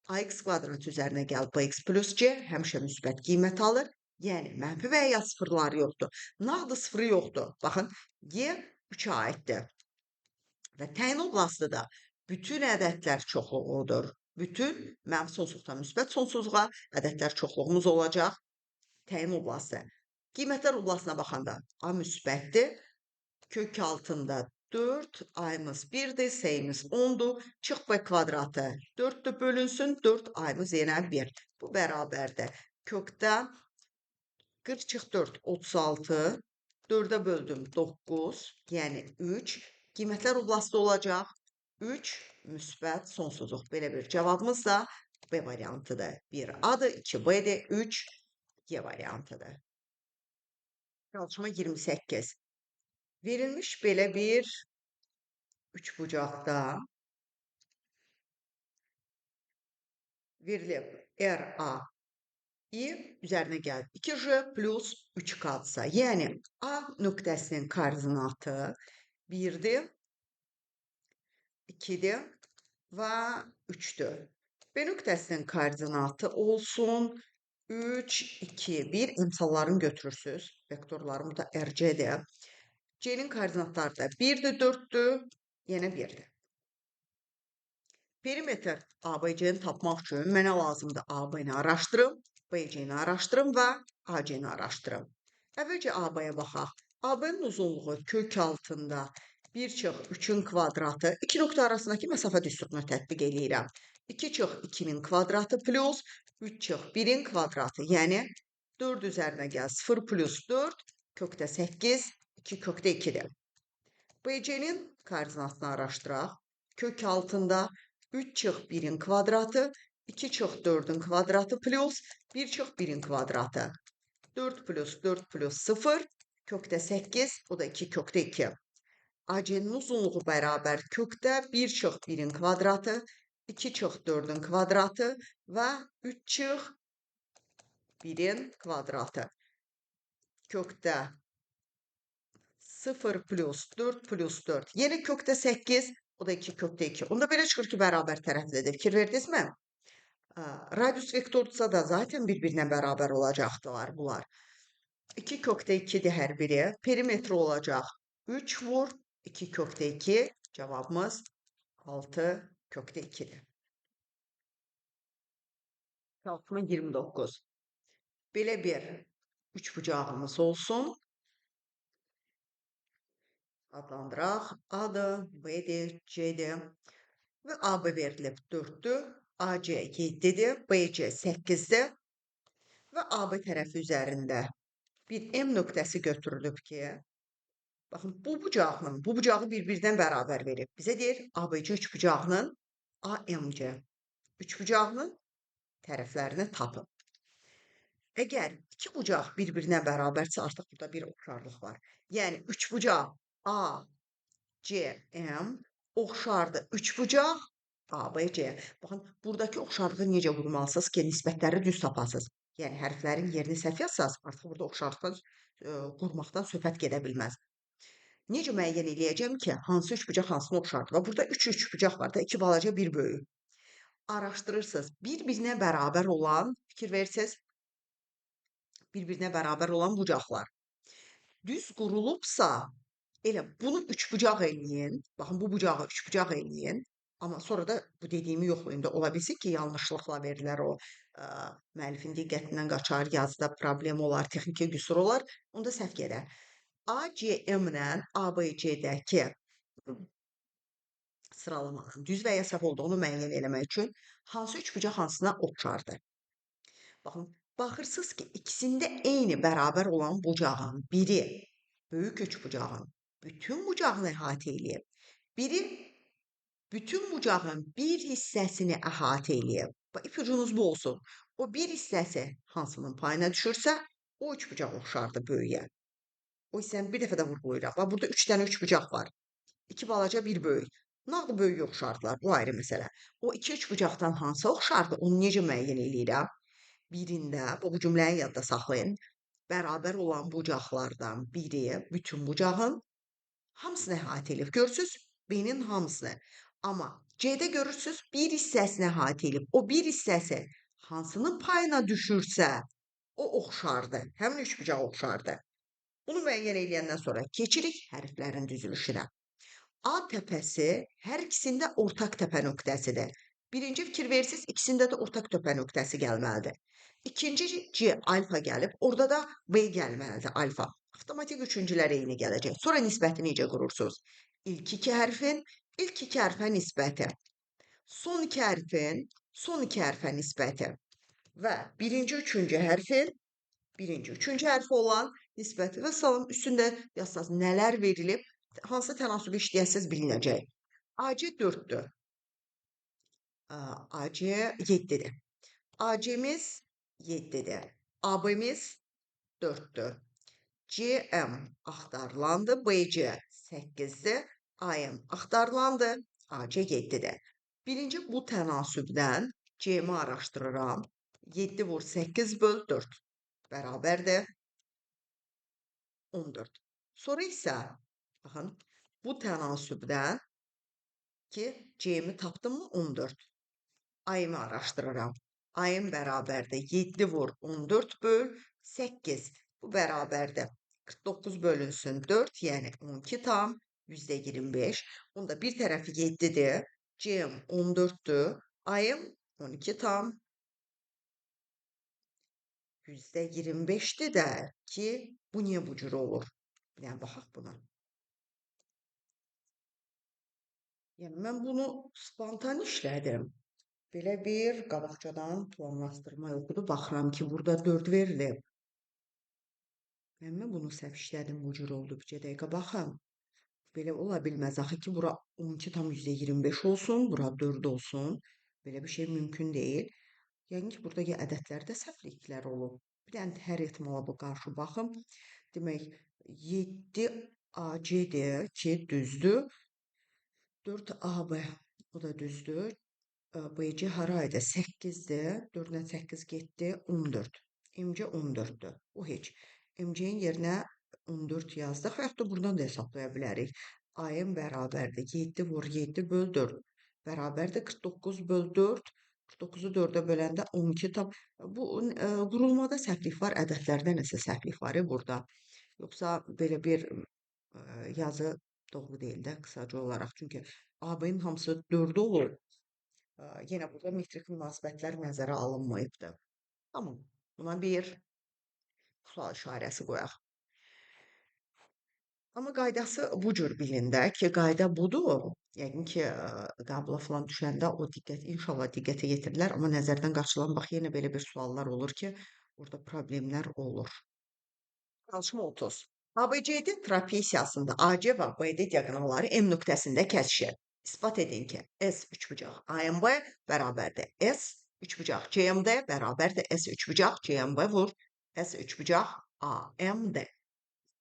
ax kvadrat üzərinə gəl, bx plus c həmişə müsbət qiymət alır. Yəni, mənfi və ya sıfırları yoxdur. Nağdı sıfırı yoxdur. Baxın, y 3-ə aiddir. Və təyin oblasıdır da bütün ədədlər çoxluğudur. Bütün mənfi sonsuzluqdan müsbət sonsuzluğa ədədlər çoxluğumuz olacaq. Təyin oblası. Qiymətlər oblasına baxanda A müsbətdir. Kök altında 4, ayımız 1-dir, sayımız 10-dur. Çıx b kvadratı 4-dür, bölünsün 4, ayımız yenə 1. Bu bərabərdir. Kökdə 40 çıx 4, 36. 4-ə böldüm 9, yəni 3. Qiymətlər oblasında olacaq. 3 müsbət sonsuzluq. Belə bir cavabımız da B variantıdır. 1 A-dır, 2 B-dir, 3 Y variantıdır. Çalışma 28. Verilmiş belə bir üçbucaqda verilib RA i üzərinə gəl 2j plus 3k-dırsa, yəni A nöqtəsinin koordinatı 1-dir, 2-dir və 3-dür. B nöqtəsinin koordinatı olsun 3, 2, 1. Emsallarını götürürsünüz. Vektorlarım da RC-dir. C-nin koordinatları da 1-dir, 4-dür, yenə 1-dir. Perimetr ABC-ni tapmaq üçün mənə lazımdır AB-ni araşdırım, BC-ni araşdırım və AC-ni araşdırım. Əvvəlcə AB-yə baxaq. AB-nin uzunluğu kök altında 1 çıx 3-ün kvadratı, 2 nöqtə arasındakı məsafə düsturunu tətbiq eləyirəm. 2 çıx 2-nin kvadratı plus 3 çıx 1-in kvadratı, yəni 4 üzərinə gəl 0 plus 4, kökdə 8, 2 kökdə 2-dir. BC-nin koordinatını araşdıraq. Kök altında 3 çıx 1-in kvadratı, 2 çox 4-ün kvadratı plus 1 çox 1-in kvadratı. 4 plus 4 plus 0 kökdə 8, o da 2 kökdə 2. AC-nin uzunluğu bərabər kökdə 1 çox 1-in kvadratı, 2 çox 4-ün kvadratı və 3 çox 1-in kvadratı. Kökdə 0 plus 4 plus 4. Yeni kökdə 8, o da 2 kökdə 2. Onda belə çıxır ki, bərabər tərəflidir. Fikir verdinizmi? Radius vektorsa da zaten bir-birinə bərabər olacaqdılar bunlar. 2 kökdə 2-dir hər biri. Perimetri olacaq 3 vur 2 kökdə 2. Cavabımız 6 kökdə 2-dir. Kalkma 29. Belə bir üçbucağımız olsun. Adlandıraq. A-dır, B-dir, C-dir. Və AB verilib 4-dür. AC 7-dir, BC 8-dir. Və AB tərəfi üzərində bir M nöqtəsi götürülüb ki, baxın, bu bucağı bir-birindən bərabər verib. Bizə deyir, ABC üçbucağının AMC üçbucağının tərəflərini tapın. Əgər iki bucaq bir-birinə bərabərsə, artıq burada bir oxşarlıq var. Yəni, üçbucaq ACM oxşardır üçbucaq ABC. Baxın, buradakı oxşarlığı necə vurmalısınız ki, nisbətləri düz tapasınız. Yəni, hərflərin yerini səhv yazsaz, artıq burada oxşarlıqdan qurmaqdan söhbət gedə bilməz. Necə müəyyən eləyəcəm ki, hansı üçbucaq hansına oxşardır? Burada 3 üçbucaq var da, 2 balaca, 1 böyük. Araşdırırsınız. Bir-birinə bərabər olan, fikir verirsiniz, bir-birinə bərabər olan bucaqlar. Düz qurulubsa, elə bunu üçbucaq eləyin. Baxın, bu bucağı üçbucaq eləyin. Amma sonra da bu dediyimi yoxlayın da, ola bilsin ki, yanlışlıqla verilər o müəllifin diqqətindən qaçar, yazıda problem olar, texniki qüsur olar, onda səhv gedər. ACM-lə ABC-dəki sıralamanın düz və ya səhv olduğunu müəyyən eləmək üçün hansı üçbucaq hansına oxşardır? Baxın, baxırsınız ki, ikisində eyni bərabər olan bucağın biri böyük üçbucağın bütün bucağını əhatə eləyib. Biri bütün bucağın bir hissəsini əhatə eləyib. İpucunuz bu olsun. O bir hissəsi hansının payına düşürsə, o üçbucaq oxşardır böyüyə. O hissəni bir dəfə də vurgulayıraq. Burada 3 dənə üçbucaq var. 2 balaca, 1 böyük. Nədir böyük oxşardılar? Bu ayrı məsələ. O 2 üçbucaqdan hansı oxşardır? Onu necə müəyyən eləyirəm? Birində, bu cümləni yadda saxlayın. Bərabər olan bucaqlardan biri bütün bucağın hamısını əhatə eləyib. Görürsünüz? B-nin hamısını. Amma C-də görürsünüz, bir hissəsini əhatə eləyib. O bir hissəsi hansının payına düşürsə, o oxşardır. Həmin üçbucaq oxşardır. Bunu müəyyən eləyəndən sonra keçirik hərflərin düzülüşünə. A təpəsi hər ikisində ortaq təpə nöqtəsidir. Birinci fikir verirsiniz, ikisində də ortaq təpə nöqtəsi gəlməlidir. İkinci C alfa gəlib, orada da B gəlməlidir alfa. Avtomatik üçüncülər eyni gələcək. Sonra nisbəti necə qurursunuz? İlk iki hərfə nisbəti. Son iki hərfə nisbəti. Və birinci, üçüncü hərfin birinci, üçüncü hərfi olan nisbəti və salam üstündə yazsaz nələr verilib, hansı tənasübü işləyəsiz bilinəcək. AC 4-dür. AC 7-dir. AC-miz 7-dir. AB-miz 4-dür. CM axtarılandı. BC 8-dir. AM axtarılandı. AC 7-dir. Birinci bu tənasübdən CM araşdırıram. 7 vur 8 böl 4. Bərabərdir 14. Sonra isə, baxın, bu tənasübdən ki, C-mi tapdım mı 14. A-yı araşdırıram. A-yım bərabərdir 7 vur 14 böl 8. Bu bərabərdir 49 bölünsün 4, yəni 12 tam %25. Onda bir tərəfi 7-dir. C-m 14-dür. A-yım 12 tam %25'ti də ki, bu niyə bu cür olur? Yəni, baxaq buna. Yəni, mən bunu spontan işlədim. Belə bir qabaqcadan planlaşdırma yoxdur. Baxıram ki, burada 4 verilib. Yəni, mən bunu səhv işlədim, bu cür oldu. Bir dəqiqə baxım. Belə ola bilməz. Axı ki, bura 12 tam %25 olsun, bura 4 olsun. Belə bir şey mümkün deyil. Yəqin ki, buradakı ədədlərdə səhvliklər olub. Bir dənə hər ehtimala bu qarşı baxım. Demək, 7AC-dir ki, düzdür. 4AB o da düzdür. BC haraydı? 8'dir. 4'dən 8 getdi. 14. MC 14'dür. Bu heç. MC'nin yerinə 14 yazdıq. Və yaxud da buradan da hesablaya bilərik. Ayın bərabərdir. 7 vur 7 böl 4. Bərabərdir 49 böl 4. 49'u 4'ə böləndə 12 tam. Bu qurulmada səhvlik var. Ədədlərdə nəsə səhvlik var burada. Yoxsa belə bir yazı doğru deyil də qısaca olaraq. Çünki AB-nin hamısı 4 olur. Yenə burada metrik münasibətlər nəzərə alınmayıbdır. Tamam. Buna bir sual işarəsi qoyaq. Amma qaydası bu cür bilin də ki, qayda budur. Yəqin ki, qəbula falan düşəndə o inşallah diqqətə yetirirlər. Amma nəzərdən qaçılan bax, yenə belə bir suallar olur ki, orada problemlər olur. Çalışma 30. ABC-də trapesiyasında AC və BD diaqonalları M nöqtəsində kəsişir. İspat edin ki, S üçbucaq AMB bərabərdir S üçbucaq CMD bərabərdir S üçbucaq CMB vur S üçbucaq AMD.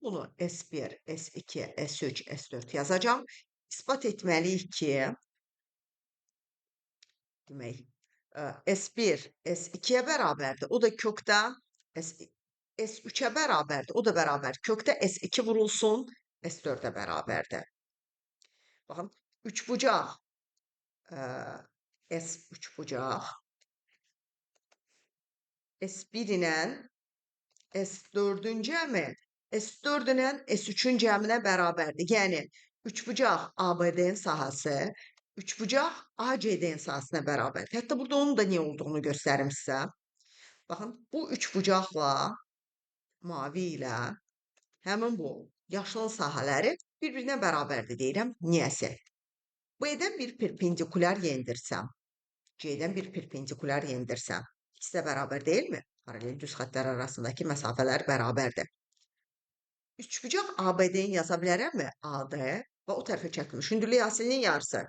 Bunu S1, S2, S3, S4 yazacağım. İspat etməliyik ki, demək, S1 S2'ye bərabərdir. O da kökdə S3'e bərabərdir. O da bərabər. Kökdə S2 vurulsun, S4'e bərabərdir. Baxın, üçbucaq S3 bucaq S1 ilə S4'ün cəmi S4 ilə S3'ün cəminə bərabərdir. Yəni, üçbucaq ABD-nin sahəsi üçbucaq ACD-nin sahəsinə bərabərdir. Hətta burada onun da niyə olduğunu göstərim sizə. Baxın, bu üçbucaqla mavi ilə həmin bu yaşıl sahələri bir-birinə bərabərdir deyirəm. Niyəsə? B-dən bir perpendikulyar yendirsəm, C-dən bir perpendikulyar yendirsəm, ikisi də bərabər deyilmi? Paralel düz xəttlər arasındakı məsafələr bərabərdir. Üçbucaq ABD-ni yaza bilərəmmi? AD və o tərəfə çəkilmiş hündürlük asilinin yarısı.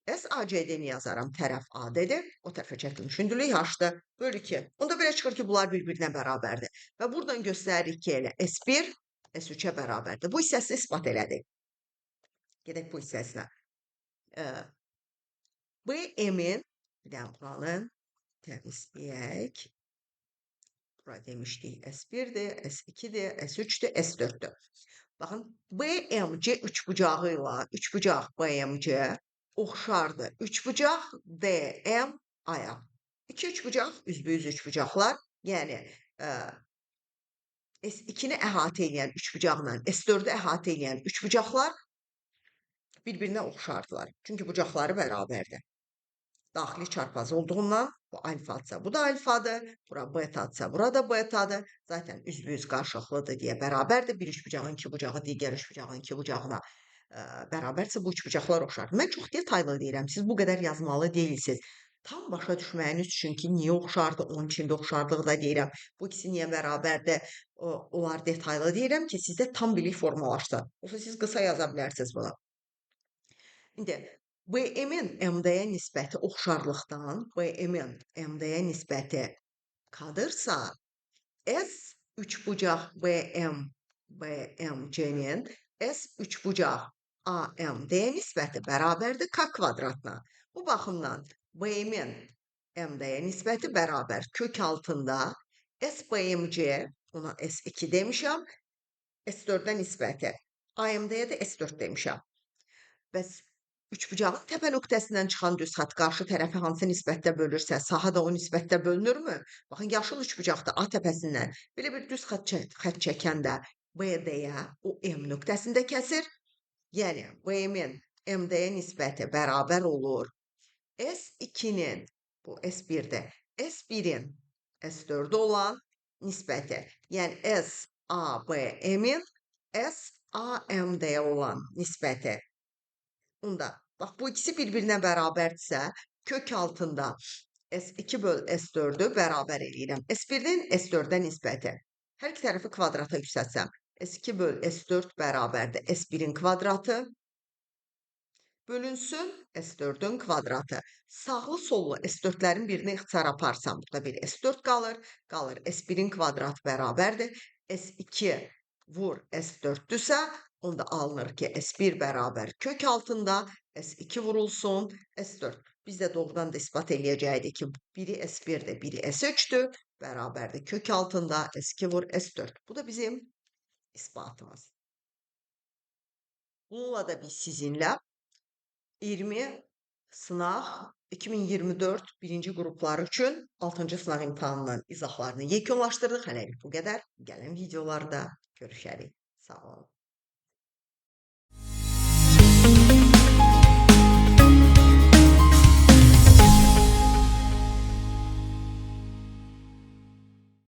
SACD-ni yazaram, tərəf AD-dir, o tərəfə çəkilmiş hündürlük H-dır. Bölü 2. Onda belə çıxır ki, bunlar bir-birinə bərabərdir. Və buradan göstəririk ki, elə S1 S3-ə bərabərdir. Bu hissəsini ispat elədik. Gedək bu hissəsinə. BM-in, bir dənə buranı təmizləyək. Bura demişdik S1'dir, S2'dir, S3'dür, S4'dür. Baxın, BMC üçbucağı ilə üçbucaq BMC oxşardır. Üçbucaq DM aya. İki üçbucaq üzbəüz üçbucaqlar. Yəni S2-ni əhatə edən üçbucaqla S4-ü əhatə edən üçbucaqlar bir-birinə oxşardılar. Çünki bucaqları bərabərdir. Daxili çarpaz olduğundan bu alfadsa, bu da alfadır. Bura betadsa, burada betadır. Zaten üzbəüz qarşılıqlıdır deyə bərabərdir. Bir üçbucağın iki bucağı digər üçbucağın iki bucağına bərabərsə bu üçbucaqlar oxşar. Mən çox detaylı deyirəm. Siz bu qədər yazmalı deyilsiniz. Tam başa düşməyiniz üçün ki, niyə oxşardır, onun içində oxşarlığı da deyirəm. Bu ikisi niyə bərabərdir, onlar detaylı deyirəm ki, sizdə tam bilik formalaşsın. Yoxsa siz qısa yaza bilərsiniz bunu. İndi BM-in MD-yə nisbəti oxşarlıqdan BM-in MD-yə nisbəti qadırsa, S üçbucaq BMC-nin S üçbucaq AMD-yə nisbəti bərabərdir K kvadratına. Bu baxımdan BM-in MD-yə nisbəti bərabər kök altında SBMC, ona S2 demişəm, S4-də nisbəti. AMD-yə də S4 demişəm. Bəs üçbucağın təpə nöqtəsindən çıxan düz xətt qarşı tərəfi hansı nisbətdə bölürsə, sahə də o nisbətdə bölünürmü? Baxın, yaşıl üçbucaqda A təpəsindən belə bir düz xətt çəkəndə BD-yə o M nöqtəsində kəsir. Yəni, BM-in MD-yə nisbəti bərabər olur. S2-nin, bu S1-dir, S1-in S4-də olan nisbəti. Yəni, SABM-in SAMD-yə olan nisbəti. Onda, bax, bu ikisi bir-birinə bərabərdirsə, kök altında S2 böl S4-ü bərabər eləyirəm. S1-nin S4-də nisbəti. Hər iki tərəfi kvadrata yüksəltsəm, S2 böl S4 bərabərdir S1-in kvadratı. bölünsün S4-ün kvadratı. Sağlı sollu S4-lərin birini ixtisara aparsam, burada bir S4 qalır. Qalır S1-in kvadratı bərabərdir. S2 vur S4-dürsə, onda alınır ki, S1 bərabər kök altında S2 vurulsun S4. Biz də doğrudan da ispat eləyəcəkdik ki, biri S1-dir, biri S3-dür. Bərabərdir kök altında S2 vur S4. Bu da bizim isbatımız. Bununla da biz sizinlə 20 sınaq 2024 birinci qruplar üçün 6-cı sınaq imtahanının izahlarını yekunlaşdırdıq. Hələlik bu qədər. Gələn videolarda görüşərik. Sağ olun.